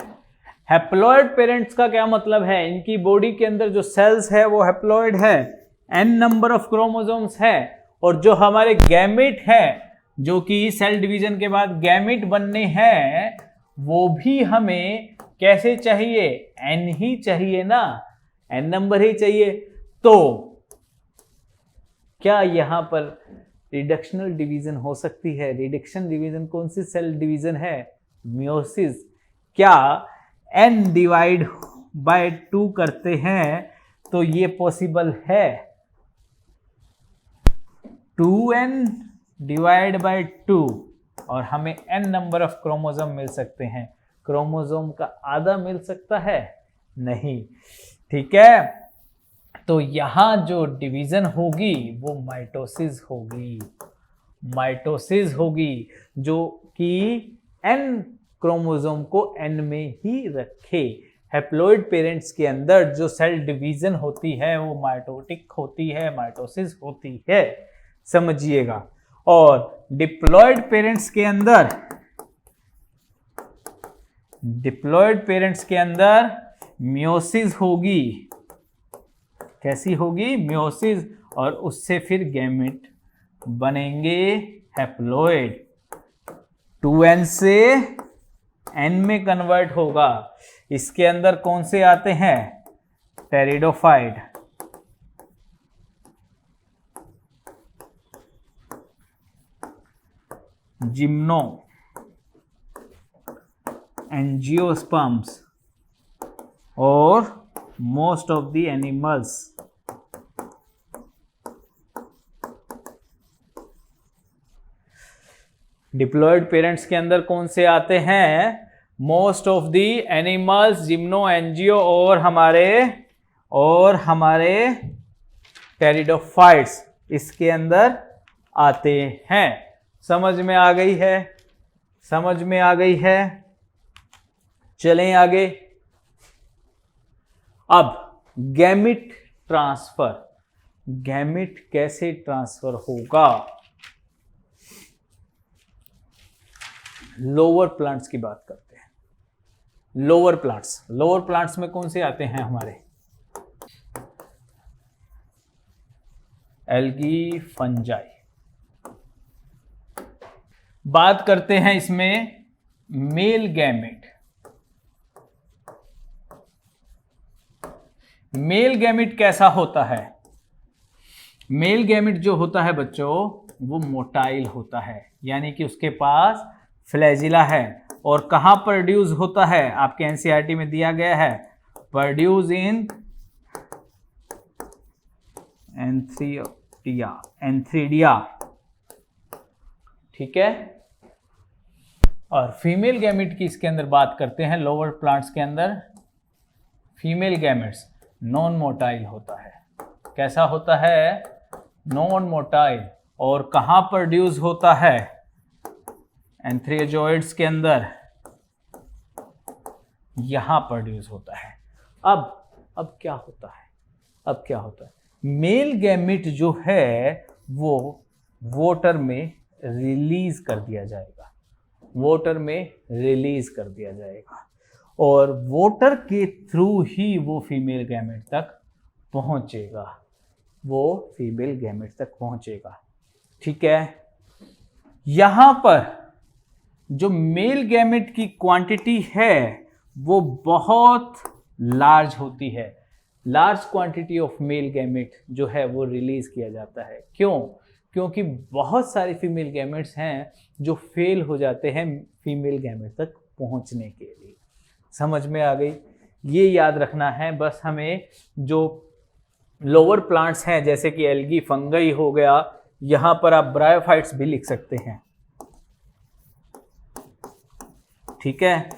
हैप्लॉइड पेरेंट्स का क्या मतलब है? इनकी बॉडी के अंदर जो सेल्स है वो हैप्लॉइड है, n नंबर ऑफ क्रोमोसोम्स है, और जो हमारे गैमेट है, जो कि सेल डिवीजन के बाद गैमेट बनने हैं, वो भी हमें कैसे चाहिए? n ही चाहिए ना, n नंबर ही चाहिए। तो क्या यहां पर रिडक्शनल डिवीजन हो सकती है? रिडक्शन डिवीजन कौन सी सेल डिवीजन है? मियोसिस। क्या n डिवाइड बाय 2 करते हैं तो ये पॉसिबल है? 2n डिवाइड बाय 2 और हमें n नंबर ऑफ क्रोमोसोम मिल सकते हैं। क्रोमोसोम का आधा मिल सकता है? नहीं। ठीक है, तो यहां जो डिवीजन होगी वो माइटोसिस होगी। माइटोसिस होगी जो कि n क्रोमोसोम को n में ही रखे। हैप्लॉइड पेरेंट्स के अंदर जो सेल डिवीजन होती है वो माइटोटिक होती है, माइटोसिस होती है, समझिएगा। और डिप्लॉइड पेरेंट्स के अंदर मियोसिस होगी। कैसी होगी? मियोसिस, और उससे फिर गैमेट बनेंगे हैप्लॉइड। 2n से n में कन्वर्ट होगा। इसके अंदर कौन से आते हैं? टेरिडोफाइट, जिम्नो, एंजियोस्पर्म्स और most of the animals. Diploid parents के अंदर कौन से आते हैं? Most of the animals, gymno, angio और हमारे टेरिडोफाइट्स इसके अंदर आते हैं। समझ में आ गई है? समझ में आ गई है? चलें आगे। अब गैमेट ट्रांसफर। गैमेट कैसे ट्रांसफर होगा? लोअर प्लांट्स की बात करते हैं। लोअर प्लांट्स में कौन से आते हैं हमारे? Algae, fungi. बात करते हैं इसमें मेल गैमेट। मेल गैमेट कैसा होता है? मेल गैमेट जो होता है बच्चों वो मोटाइल होता है, यानी कि उसके पास फ्लैजिला है। और कहां प्रोड्यूस होता है? आपके एनसीईआरटी में दिया गया है, प्रोड्यूस इन एंथ्रीडिया। ठीक है, और फीमेल गैमेट की इसके अंदर बात करते हैं। लोअर प्लांट्स के अंदर फीमेल गैमेट्स नॉन मोटाइल होता है। कैसा होता है? Non motile. और कहां प्रोड्यूस होता है? एंथ्रियोजॉइड्स के अंदर यहां प्रोड्यूस होता है। अब क्या होता है, अब क्या होता है, मेल गैमेट जो है वो वॉटर में रिलीज कर दिया जाएगा, वॉटर में रिलीज कर दिया जाएगा और वॉटर के थ्रू ही वो फीमेल गैमेट तक पहुंचेगा, वो फीमेल गैमेट तक पहुंचेगा। ठीक है, यहां पर जो मेल गैमेट की क्वांटिटी है वो बहुत लार्ज होती है, large quantity of male gamete जो है वो रिलीज किया जाता है। क्यों? क्योंकि बहुत सारे फीमेल गैमेट्स हैं जो फेल हो जाते हैं फीमेल गैमेट तक पहुंचने के लिए। समझ में आ गई? ये याद रखना है बस हमें। जो लोअर प्लांट्स हैं जैसे कि एल्गी, फंगई हो गया, यहां पर आप ब्रायोफाइट्स भी लिख सकते हैं। ठीक है,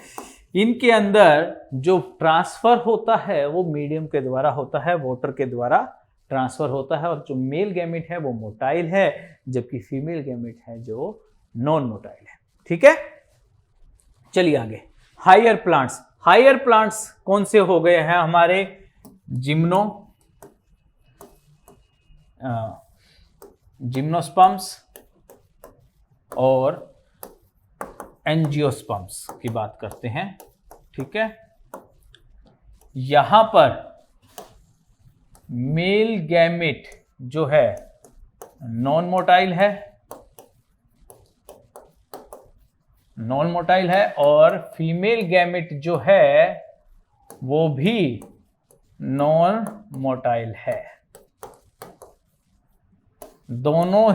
इनके अंदर जो ट्रांसफर होता है वो मीडियम के द्वारा होता है, वाटर के द्वारा ट्रांसफर होता है और जो मेल गैमेट है वो मोटाइल है जबकि फीमेल गैमेट है जो नॉन मोटाइल है। ठीक है, चलिए आगे। हायर प्लांट्स, हायर प्लांट्स कौन से हो गए हैं हमारे? जिम्नोस्पर्म्स और एंजियोस्पर्म्स की बात करते हैं। ठीक है, यहां पर मेल गैमेट जो है नॉन मोटाइल है, नॉन मोटाइल है और फीमेल गैमेट जो है वो भी नॉन मोटाइल है। दोनों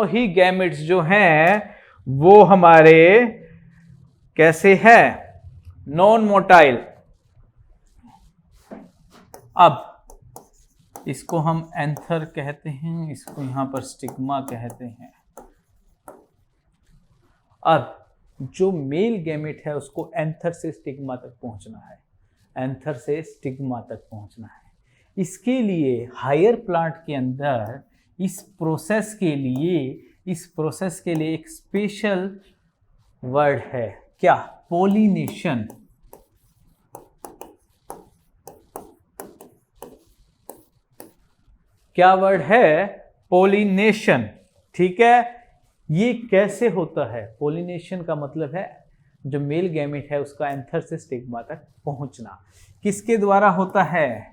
ही गैमेट्स जो हैं वो हमारे कैसे हैं? Non motile. अब इसको हम एंथर कहते हैं, इसको यहां पर स्टिग्मा कहते हैं। अब जो मेल गैमेट है उसको एंथर से स्टिग्मा तक पहुंचना है, एंथर से स्टिग्मा तक पहुंचना है। इसके लिए हायर प्लांट के अंदर इस प्रोसेस के लिए एक स्पेशल वर्ड है। क्या? पोलिनेशन। क्या वर्ड है? पोलिनेशन। ठीक है, ये कैसे होता है? पोलिनेशन का मतलब है जो मेल गैमेट है उसका एंथर से स्टिग्मा तक पहुंचना। किसके द्वारा होता है?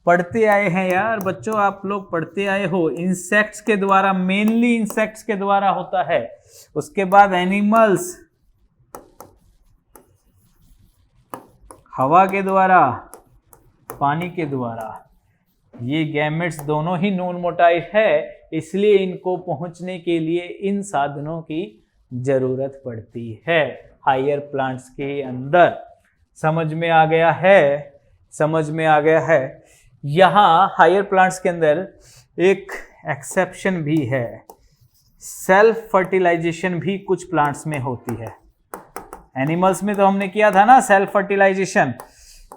पढ़ते आए हैं यार बच्चों, आप लोग पढ़ते आए हो, इंसेक्ट्स के द्वारा, मेनली इंसेक्ट्स के द्वारा होता है। उसके बाद एनिमल्स, हवा के द्वारा, पानी के द्वारा। ये गैमेट्स दोनों ही नॉन मोटाइल है, इसलिए इनको पहुंचने के लिए इन साधनों की जरूरत पड़ती है हायर प्लांट्स के अंदर। समझ में आ गया है? समझ में आ गया है। यहां हायर प्लांट्स के अंदर एक एक्सेप्शन भी है, सेल्फ फर्टिलाइजेशन भी कुछ प्लांट्स में होती है। एनिमल्स में तो हमने किया था ना सेल्फ फर्टिलाइजेशन।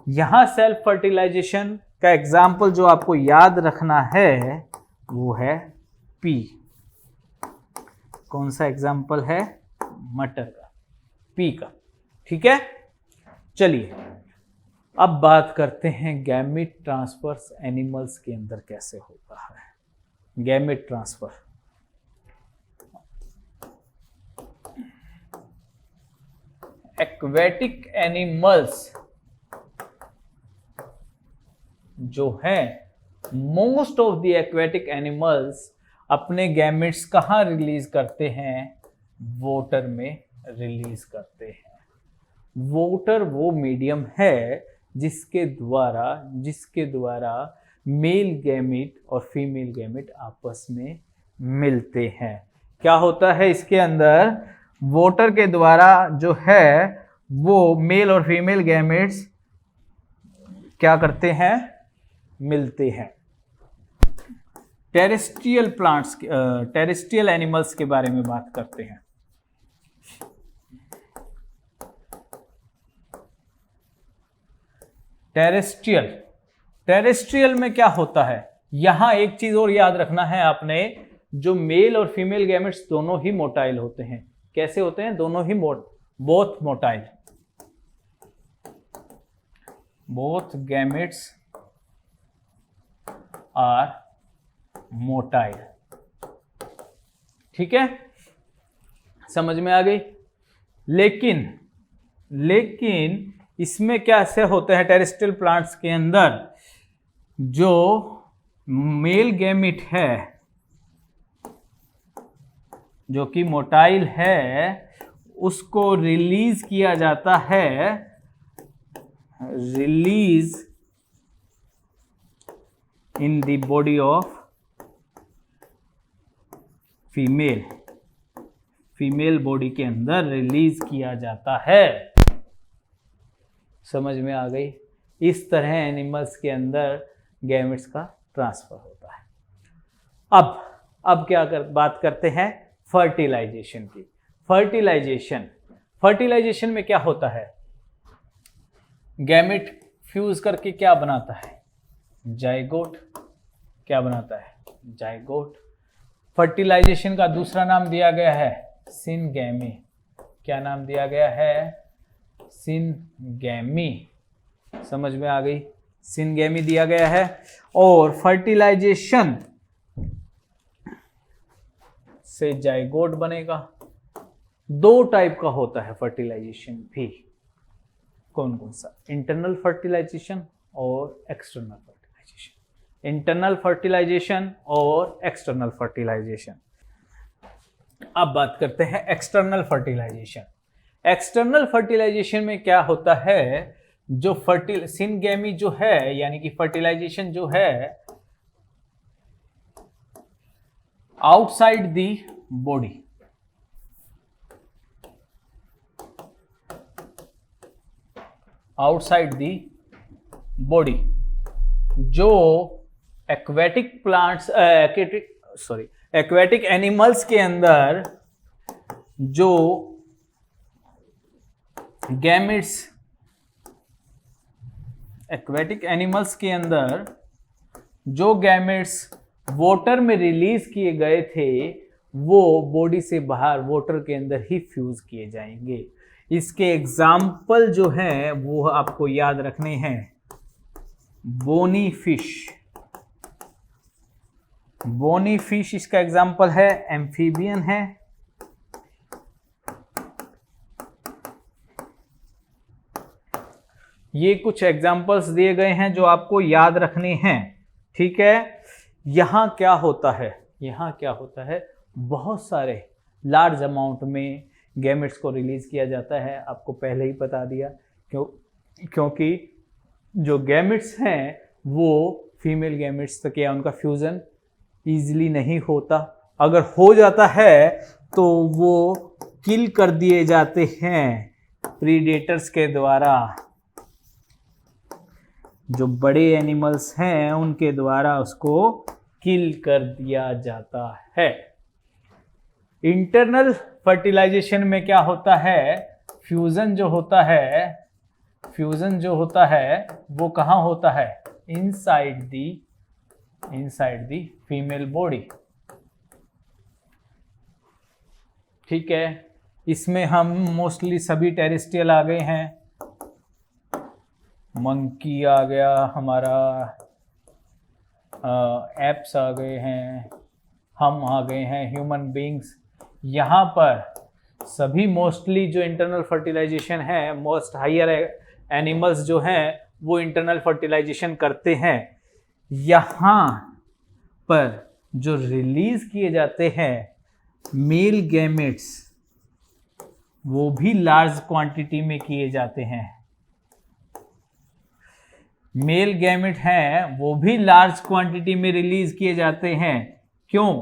यहां सेल्फ फर्टिलाइजेशन का एग्जाम्पल जो आपको याद रखना है वो है पी। कौन सा एग्जाम्पल है? मटर का, पी का। ठीक है, चलिए अब बात करते हैं गैमेट ट्रांसफर्स एनिमल्स के अंदर कैसे होता है। गैमेट ट्रांसफर, एक्वेटिक एनिमल्स जो हैं, most of the aquatic animals अपने गैमेट्स कहाँ रिलीज करते हैं? वाटर में रिलीज करते हैं। वाटर वो मीडियम है जिसके द्वारा मेल गैमेट और फीमेल गैमेट आपस में मिलते हैं। क्या होता है इसके अंदर? वाटर के द्वारा जो है वो मेल और फीमेल गैमेट्स क्या करते हैं? मिलते हैं। टेरेस्ट्रियल प्लांट्स, टेरेस्ट्रियल एनिमल्स के बारे में बात करते हैं। टेरेस्ट्रियल में क्या होता है? यहां एक चीज और याद रखना है आपने, जो मेल और फीमेल गैमेट्स दोनों ही मोटाइल होते हैं, कैसे होते हैं? दोनों ही both motile, both gametes are motile. ठीक है, समझ में आ गई। लेकिन इसमें क्या से होता है, टेरेस्ट्रियल प्लांट्स के अंदर जो मेल गैमेट है, जो कि मोटाइल है, उसको रिलीज किया जाता है, release in the body of female body के अंदर रिलीज किया जाता है। समझ में आ गई। इस तरह एनिमल्स के अंदर गैमेट्स का ट्रांसफर होता है। अब क्या बात करते हैं फर्टिलाइजेशन की। फर्टिलाइजेशन में क्या होता है? गैमेट फ्यूज करके क्या बनाता है? जाइगोट। क्या बनाता है? जाइगोट। फर्टिलाइजेशन का दूसरा नाम दिया गया है सिनगैमी। क्या नाम दिया गया है? सिनगैमी। समझ में आ गई। सिनगैमी दिया गया है। और फर्टिलाइजेशन से जाइगोट बनेगा। दो टाइप का होता है फर्टिलाइजेशन भी। कौन कौन सा? इंटरनल फर्टिलाइजेशन और एक्सटर्नल फर्टिलाइजेशन। इंटरनल फर्टिलाइजेशन और एक्सटर्नल फर्टिलाइजेशन। अब बात करते हैं एक्सटर्नल फर्टिलाइजेशन। एक्सटर्नल फर्टिलाइजेशन में क्या होता है? जो सिनगैमी जो है, यानी कि फर्टिलाइजेशन जो है outside the body, outside the body, जो एक्वेटिक प्लांट्स एक्वेटिक एनिमल्स के अंदर जो गैमेट्स, एक्वेटिक एनिमल्स के अंदर जो गैमेट्स वाटर में रिलीज किए गए थे, वो बॉडी से बाहर वाटर के अंदर ही फ्यूज किए जाएंगे। इसके एग्जाम्पल जो हैं वो आपको याद रखने हैं। बोनी फिश, बोनी फिश इसका एग्जाम्पल है। एम्फीबियन है। ये कुछ एग्जाम्पल्स दिए गए हैं जो आपको याद रखने हैं। ठीक है। यहां क्या होता है? यहां क्या होता है? बहुत सारे लार्ज अमाउंट में गैमेट्स को रिलीज किया जाता है। आपको पहले ही बता दिया, क्योंकि जो गैमेट्स हैं वो फीमेल गैमेट्स तक या उनका फ्यूजन ईजिली नहीं होता। अगर हो जाता है तो वो किल कर दिए जाते हैं प्रीडेटर्स के द्वारा। जो बड़े एनिमल्स हैं उनके द्वारा उसको किल कर दिया जाता है। इंटरनल फर्टिलाइजेशन में क्या होता है? फ्यूजन जो होता है वो कहाँ होता है? Inside the female body. ठीक है। इसमें हम मोस्टली सभी टेरेस्ट्रियल आ गए हैं। मंकी आ गया हमारा, एप्स आ गए हैं, हम आ गए हैं, ह्यूमन बींग्स। यहाँ पर सभी मोस्टली जो इंटरनल फर्टिलाइजेशन है, मोस्ट हायर एनिमल्स जो हैं वो इंटरनल फर्टिलाइजेशन करते हैं। यहाँ पर जो रिलीज किए जाते हैं मेल गैमेट्स, वो भी लार्ज क्वांटिटी में किए जाते हैं। मेल गैमेट हैं वो भी लार्ज क्वांटिटी में रिलीज किए जाते हैं। क्यों?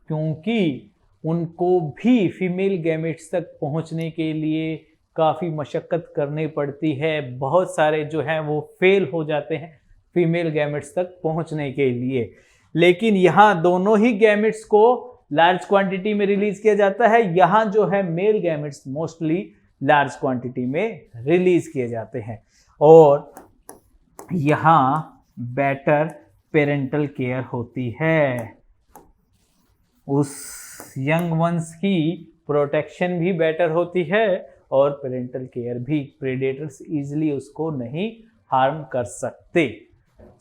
क्योंकि उनको भी फीमेल गैमेट्स तक पहुंचने के लिए काफ़ी मशक्क़त करनी पड़ती है। बहुत सारे जो हैं वो फेल हो जाते हैं फीमेल गैमेट्स तक पहुंचने के लिए। लेकिन यहाँ दोनों ही गैमेट्स को लार्ज क्वांटिटी में रिलीज किया जाता है। यहाँ जो है male gametes mostly large quantity में रिलीज किए जाते हैं। और यहाँ बेटर पेरेंटल केयर होती है। उस यंग वंस की प्रोटेक्शन भी बेटर होती है और पेरेंटल केयर भी, प्रेडेटर्स इजीली उसको नहीं हार्म कर सकते।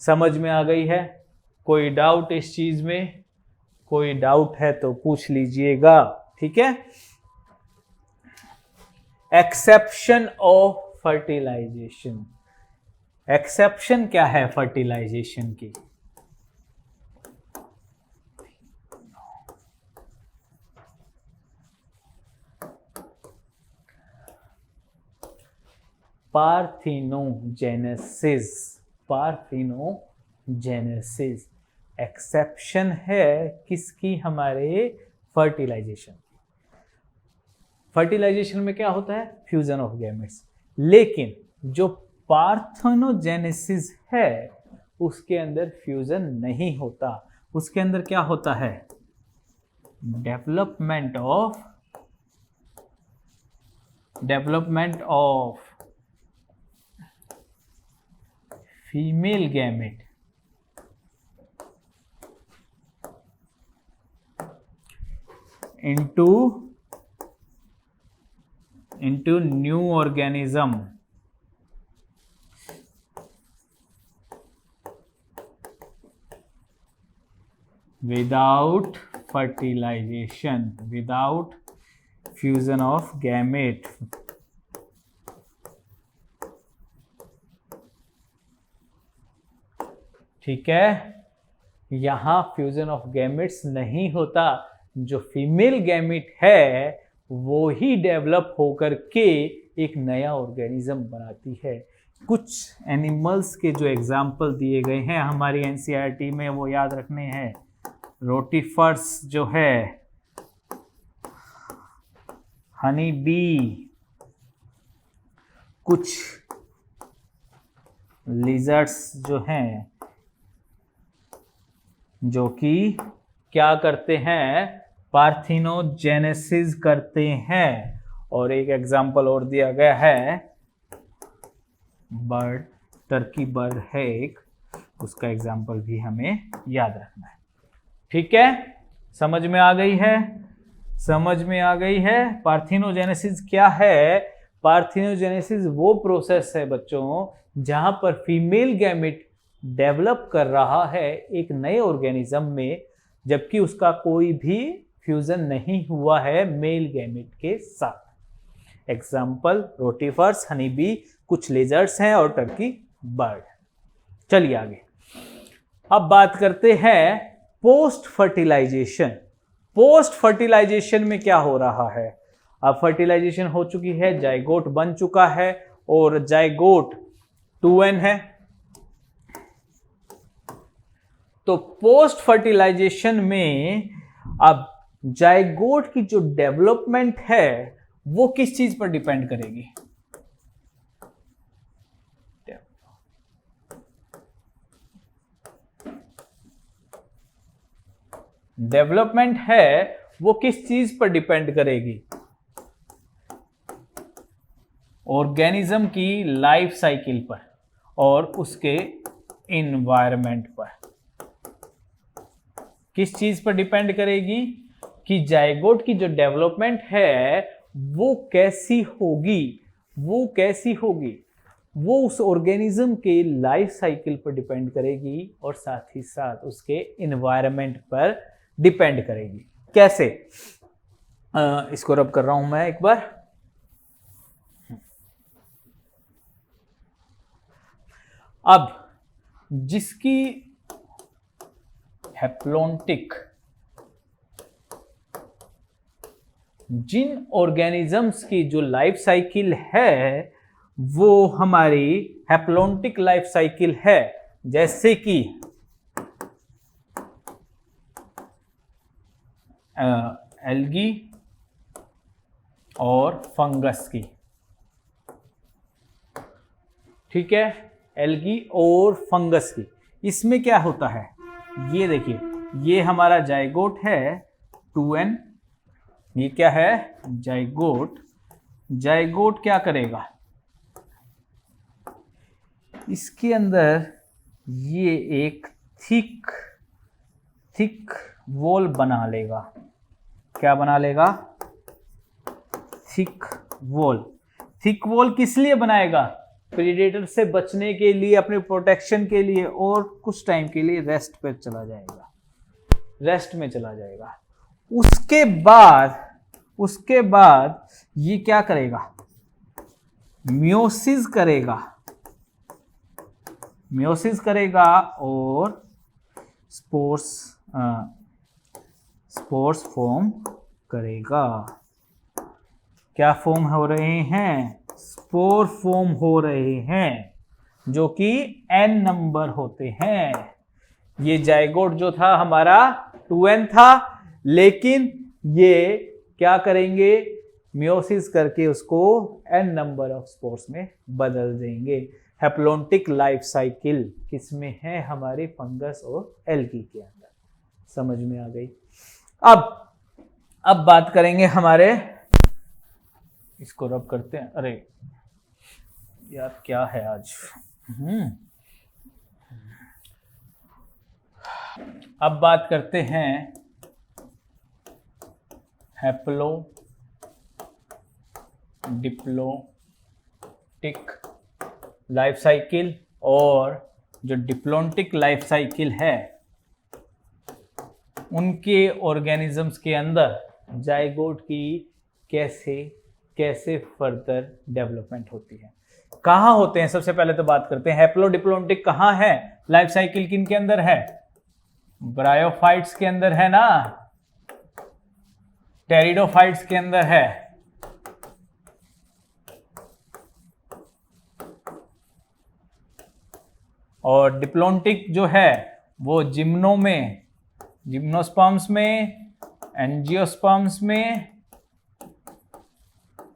समझ में आ गई है? कोई डाउट इस चीज में? कोई डाउट है तो पूछ लीजिएगा, ठीक है। Exception of fertilisation. एक्सेप्शन क्या है फर्टिलाइजेशन की? पार्थिनोजेनेसिस। पार्थिनोजेनेसिस एक्सेप्शन है किसकी? हमारे फर्टिलाइजेशन। फर्टिलाइजेशन में क्या होता है? Fusion of gametes. लेकिन जो पार्थेनोजेनेसिस है उसके अंदर फ्यूजन नहीं होता। उसके अंदर क्या होता है? Development of female gamete into new organism without fertilization, without fusion of gamete। ठीक है, यहां फ्यूजन ऑफ गैमेट्स नहीं होता। जो फीमेल गैमेट है वो ही डेवलप होकर के एक नया ऑर्गेनिज्म बनाती है। कुछ एनिमल्स के जो एग्जाम्पल दिए गए हैं हमारी एनसीईआरटी में वो याद रखने हैं। रोटिफर्स जो है, हनी बी, कुछ लिजर्ड्स जो हैं जो कि क्या करते हैं? पार्थिनोजेनेसिस करते हैं। और एक एग्जाम्पल और दिया गया है, बर्ड, टर्की बर्ड है एक, उसका एग्जाम्पल भी हमें याद रखना है। ठीक है, समझ में आ गई है? समझ में आ गई है? पार्थिनोजेनेसिस क्या है? पार्थिनोजेनेसिस वो प्रोसेस है बच्चों जहां पर फीमेल गैमेट डेवलप कर रहा है एक नए ऑर्गेनिज्म में, जबकि उसका कोई भी फ्यूजन नहीं हुआ है मेल गैमेट के साथ। एग्जाम्पल रोटिफर्स, हनी बी, कुछ लेजर्ड्स हैं और टर्की बर्ड। चलिए आगे। अब बात करते हैं पोस्ट फर्टिलाइजेशन। पोस्ट फर्टिलाइजेशन में क्या हो रहा है? अब फर्टिलाइजेशन हो चुकी है, जाइगोट बन चुका है और जाइगोट 2n है। तो पोस्ट फर्टिलाइजेशन में अब जाइगोट की जो डेवलपमेंट है वो किस चीज पर डिपेंड करेगी? डेवलपमेंट है वो किस चीज पर डिपेंड करेगी? ऑर्गेनिज्म की लाइफ साइकिल पर और उसके इन्वायरमेंट पर। किस चीज पर डिपेंड करेगी? कि जाइगोट की जो डेवलपमेंट है वो कैसी होगी? वो कैसी होगी? वो उस ऑर्गेनिज्म के लाइफ साइकिल पर डिपेंड करेगी और साथ ही साथ उसके इन्वायरमेंट पर डिपेंड करेगी। कैसे? इसको रब कर रहा हूं मैं एक बार। अब जिसकी हैप्लोन्टिक, जिन ऑर्गेनिजम्स की जो लाइफ साइकिल है वो हमारी हैप्लोन्टिक लाइफ साइकिल है, जैसे कि एल्गी और फंगस की। ठीक है, एल्गी और फंगस की। इसमें क्या होता है? ये देखिए, ये हमारा जाइगोट है 2n। ये क्या है? जाइगोट। जाइगोट क्या करेगा? इसके अंदर ये एक थिक वॉल बना लेगा। क्या बना लेगा? Thick wall. थिक वॉल किस लिए बनाएगा? प्रेडेटर से बचने के लिए, अपने प्रोटेक्शन के लिए, और कुछ टाइम के लिए रेस्ट पे चला जाएगा, रेस्ट में चला जाएगा। उसके बाद ये क्या करेगा? मियोसिस करेगा और स्पोर्स फॉर्म करेगा। क्या फॉर्म हो रहे हैं? स्पोर फॉर्म हो रहे हैं, जो कि n नंबर होते हैं। ये जाइगोट जो था हमारा 2n था, लेकिन ये क्या करेंगे? मियोसिस करके उसको n नंबर ऑफ स्पोर्स में बदल देंगे। हैप्लोन्टिक लाइफ साइकिल किसमें है? हमारे फंगस और एल्गी के अंदर। समझ में आ गई? अब बात करेंगे हमारे, इसको रब करते हैं। अरे यार क्या है आज। अब बात करते हैं हैप्लो डिप्लोटिक लाइफ साइकिल, और जो डिप्लोटिक लाइफ साइकिल है उनके ऑर्गेनिजम्स के अंदर जाइगोट की कैसे फर्दर डेवलपमेंट होती है। कहाँ होते हैं? सबसे पहले तो बात करते हैं हैप्लो डिप्लोटिक कहाँ है लाइफ साइकिल, किन के अंदर है? ब्रायोफाइट्स के अंदर है ना, टेरिडोफाइट्स के अंदर है। और डिप्लोटिक जो है वो जिम्नोस्पर्म्स में, एंजियोस्पर्म्स में,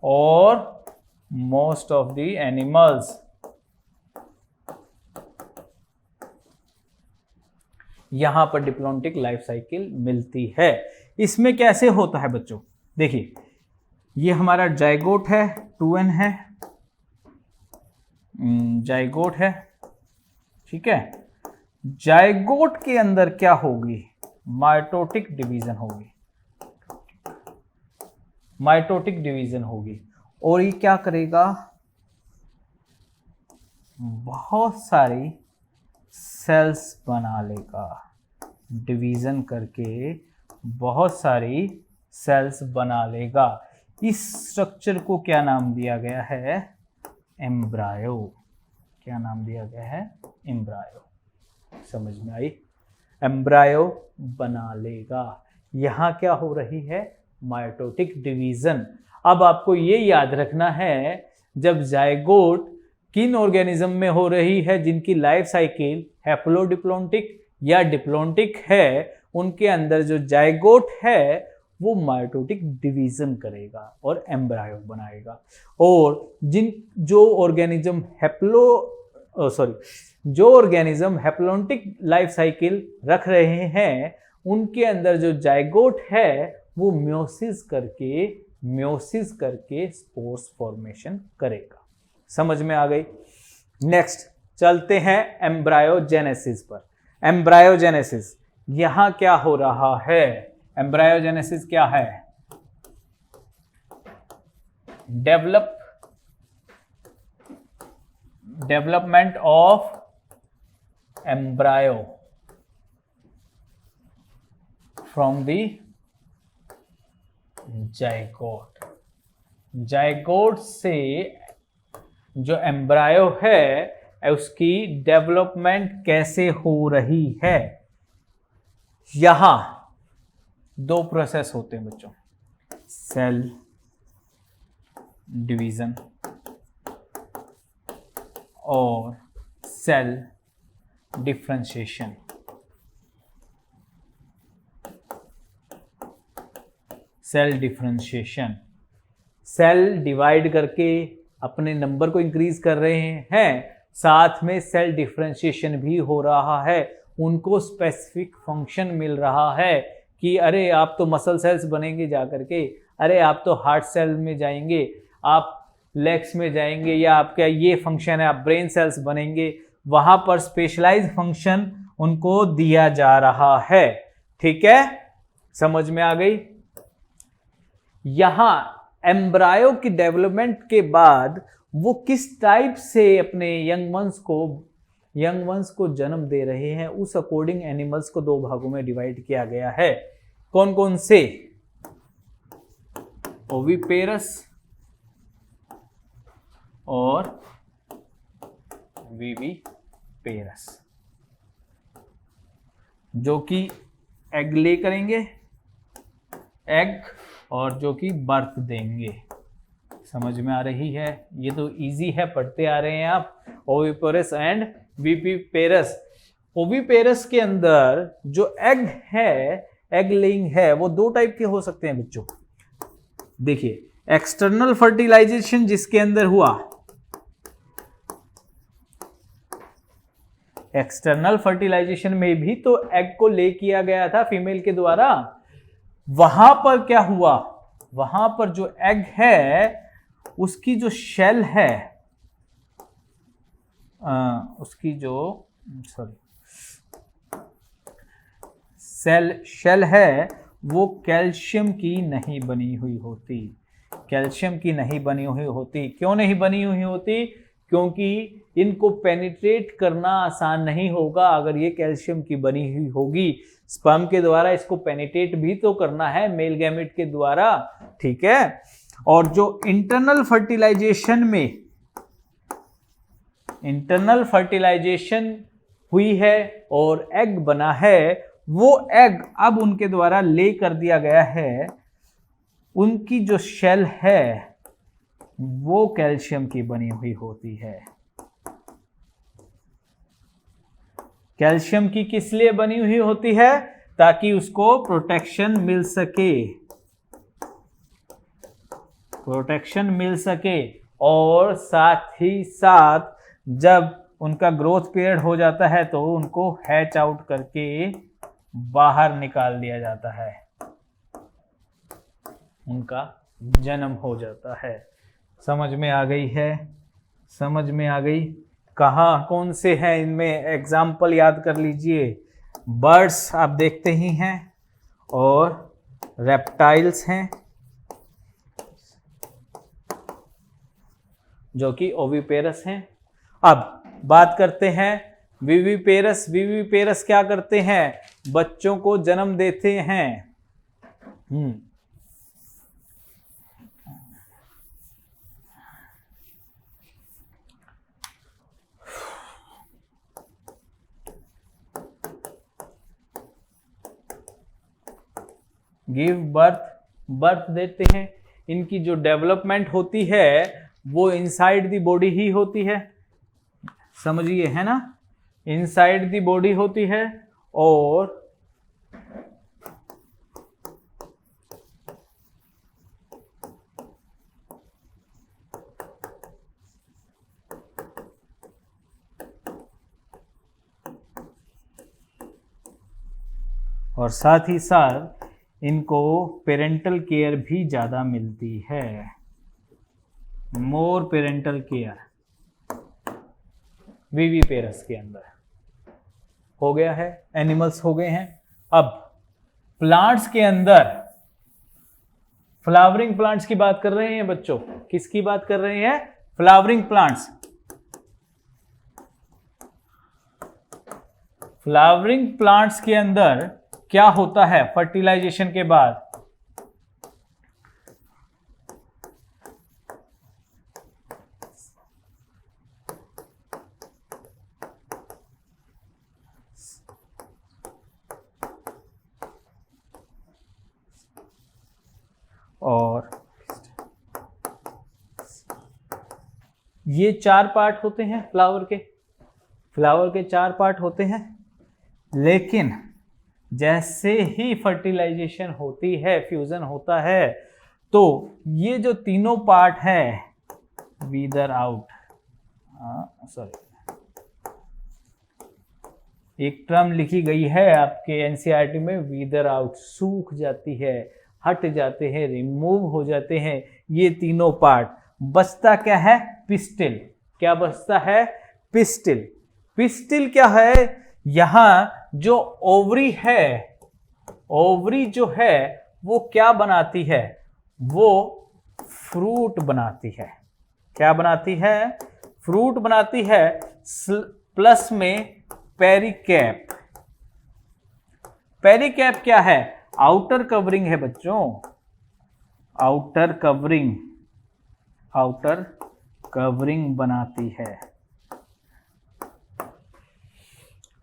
और मोस्ट ऑफ द एनिमल्स। यहां पर डिप्लोटिक लाइफ साइकिल मिलती है। इसमें कैसे होता है बच्चों? देखिए, ये हमारा जाइगोट है, 2n है, जाइगोट है, ठीक है। जाइगोट के अंदर क्या होगी? माइटोटिक डिवीजन होगी, और ये क्या करेगा? बहुत सारी सेल्स बना लेगा, डिवीजन करके बहुत सारी सेल्स बना लेगा। इस स्ट्रक्चर को क्या नाम दिया गया है? एम्ब्रायो। क्या नाम दिया गया है? एम्ब्रायो। समझ में आई? एम्ब्रायो बना लेगा। यहां क्या हो रही है? Mitotic division. अब आपको ये याद रखना है, जब जाइगोट किन ऑर्गेनिज्म में हो रही है जिनकी लाइफ साइकिल हैप्लोडिप्लोटिक या डिप्लोटिक है, उनके अंदर जो जाइगोट है वो माइटोटिक डिवीजन करेगा और एम्ब्रायो बनाएगा। और जो ऑर्गेनिज्म हैप्लोटिक लाइफ साइकिल रख रहे हैं, उनके अंदर जो जाइगोट है वो मियोसिस करके स्पोर्स फॉर्मेशन करेगा। समझ में आ गई? नेक्स्ट चलते हैं एम्ब्रायोजेनेसिस पर। एम्ब्रायोजेनेसिस, यहां क्या हो रहा है? एम्ब्रायोजेनेसिस क्या है? Development of embryo from the zygote से जो एम्ब्रायो है उसकी डेवलपमेंट कैसे हो रही है? यहां दो प्रोसेस होते हैं बच्चों, सेल डिवीजन और सेल डिफरेंशिएशन। सेल डिवाइड करके अपने नंबर को इंक्रीज कर रहे हैं, साथ में सेल डिफरेंशिएशन भी हो रहा है। उनको स्पेसिफिक फंक्शन मिल रहा है कि अरे आप तो मसल सेल्स बनेंगे जा करके, अरे आप तो हार्ट सेल में जाएंगे, आप लेग्स में जाएंगे, या आपका ये फंक्शन है आप ब्रेन सेल्स बनेंगे। वहां पर स्पेशलाइज्ड फंक्शन उनको दिया जा रहा है। ठीक है, समझ में आ गई? यहां एम्ब्रायो की डेवलपमेंट के बाद वो किस टाइप से अपने यंग वंस को जन्म दे रहे हैं, उस अकॉर्डिंग एनिमल्स को दो भागों में डिवाइड किया गया है। कौन कौन से? ओविपेरस और विविपेरस, जो कि एग ले करेंगे, एग, और जो कि बर्थ देंगे। समझ में आ रही है? ये तो इजी है, पढ़ते आ रहे हैं आप। Oviparous and viviparous. ओविपेरस के अंदर जो एग है, एग लेइंग है, वो दो टाइप के हो सकते हैं बच्चों। देखिए, एक्सटर्नल फर्टिलाइजेशन जिसके अंदर हुआ, एक्सटर्नल फर्टिलाइजेशन में भी तो एग को ले किया गया था फीमेल के द्वारा। वहां पर क्या हुआ, वहां पर जो एग है उसकी जो शेल है, उसकी जो शेल है वो कैल्शियम की नहीं बनी हुई होती। कैल्शियम की नहीं बनी हुई होती। क्यों नहीं बनी हुई होती? क्योंकि इनको पेनिट्रेट करना आसान नहीं होगा अगर ये कैल्शियम की बनी हुई होगी। स्पर्म के द्वारा इसको पेनिट्रेट भी तो करना है, मेल गैमेट के द्वारा, ठीक है। और जो इंटरनल फर्टिलाइजेशन हुई है और एग बना है, वो एग अब उनके द्वारा ले कर दिया गया है। उनकी जो शेल है वो कैल्शियम की बनी हुई होती है। कैल्शियम की किस लिए बनी हुई होती है? ताकि उसको प्रोटेक्शन मिल सके, प्रोटेक्शन मिल सके। और साथ ही साथ जब उनका ग्रोथ पीरियड हो जाता है तो उनको हैच आउट करके बाहर निकाल दिया जाता है, उनका जन्म हो जाता है। समझ में आ गई है? समझ में आ गई? कहाँ कौन से हैं इनमें एग्जाम्पल याद कर लीजिए। बर्ड्स आप देखते ही हैं और रेप्टाइल्स हैं जो कि ओविपेरस हैं। अब बात करते हैं विविपेरस। विविपेरस क्या करते हैं? बच्चों को जन्म देते हैं। गिव बर्थ देते हैं। इनकी जो डेवलपमेंट होती है वो इनसाइड द बॉडी ही होती है, समझिए, है ना। इनसाइड द बॉडी होती है और साथ ही साथ इनको पेरेंटल केयर भी ज़्यादा मिलती है, मोर पेरेंटल केयर विविपेरस के अंदर। हो गया है, एनिमल्स हो गए हैं। अब प्लांट्स के अंदर फ्लावरिंग प्लांट्स की बात कर रहे हैं बच्चों। किसकी बात कर रहे हैं? Flowering plants. फ्लावरिंग प्लांट्स के अंदर क्या होता है फर्टिलाइजेशन के बाद? और ये चार पार्ट होते हैं फ्लावर के। फ्लावर के चार पार्ट होते हैं, लेकिन जैसे ही फर्टिलाइजेशन होती है, फ्यूजन होता है, तो ये जो तीनों पार्ट है वीदर आउट, एक टर्म लिखी गई है आपके एनसीईआरटी में, वीदर आउट, सूख जाती है, हट जाते हैं, रिमूव हो जाते हैं ये तीनों पार्ट। बचता क्या है? पिस्टिल। क्या बचता है? पिस्टिल। पिस्टिल क्या है? यहां जो ओवरी है, ओवरी जो है वो क्या बनाती है? वो फ्रूट बनाती है। क्या बनाती है? फ्रूट बनाती है। प्लस में पेरिकैप। पेरिकैप क्या है? आउटर कवरिंग है बच्चों, आउटर कवरिंग, आउटर कवरिंग बनाती है।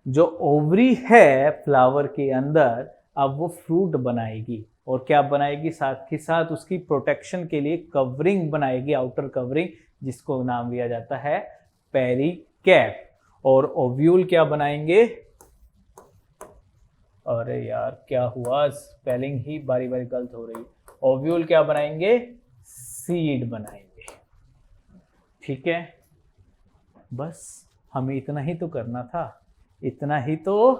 जो ओवरी है फ्लावर के अंदर, अब वो फ्रूट बनाएगी और क्या बनाएगी? साथ ही साथ उसकी प्रोटेक्शन के लिए कवरिंग बनाएगी, आउटर कवरिंग, जिसको नाम दिया जाता है पेरिकैप। और ओव्यूल क्या बनाएंगे? अरे यार क्या हुआ, स्पेलिंग ही बारी बारी गलत हो रही। ओव्यूल क्या बनाएंगे? सीड बनाएंगे। ठीक है, बस हमें इतना ही तो करना था, इतना ही तो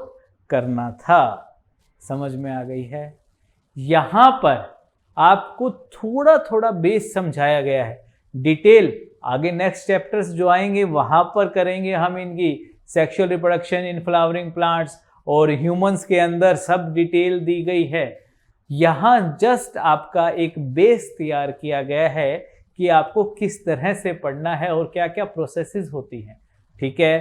करना था। समझ में आ गई है? यहां पर आपको थोड़ा थोड़ा बेस समझाया गया है। डिटेल आगे नेक्स्ट चैप्टर्स जो आएंगे वहां पर करेंगे हम इनकी। Sexual reproduction in flowering plants और ह्यूमंस के अंदर सब डिटेल दी गई है। यहां जस्ट आपका एक बेस तैयार किया गया है कि आपको किस तरह से पढ़ना है और क्या क्या प्रोसेसेस होती हैं। ठीक है,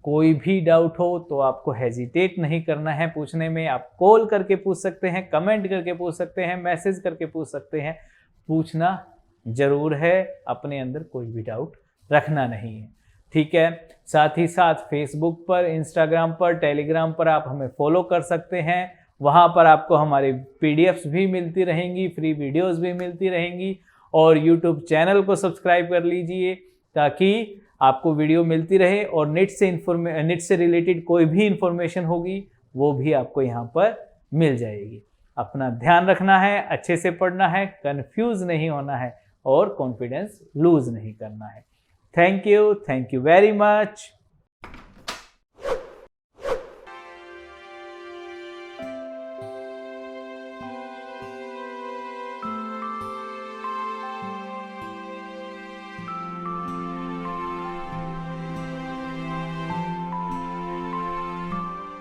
कोई भी डाउट हो तो आपको हेजिटेट नहीं करना है पूछने में। आप कॉल करके पूछ सकते हैं, कमेंट करके पूछ सकते हैं, मैसेज करके पूछ सकते हैं। पूछना जरूर है, अपने अंदर कोई भी डाउट रखना नहीं है। ठीक है, साथ ही साथ फेसबुक पर, इंस्टाग्राम पर, टेलीग्राम पर आप हमें फॉलो कर सकते हैं। वहाँ पर आपको हमारी पीडीएफ्स भी मिलती रहेंगी, फ्री वीडियोस भी मिलती रहेंगी। और यूट्यूब चैनल को सब्सक्राइब कर लीजिए ताकि आपको वीडियो मिलती रहे और नेट से रिलेटेड कोई भी इंफॉर्मेशन होगी वो भी आपको यहाँ पर मिल जाएगी। अपना ध्यान रखना है, अच्छे से पढ़ना है, कंफ्यूज नहीं होना है और कॉन्फिडेंस लूज नहीं करना है। Thank you very much.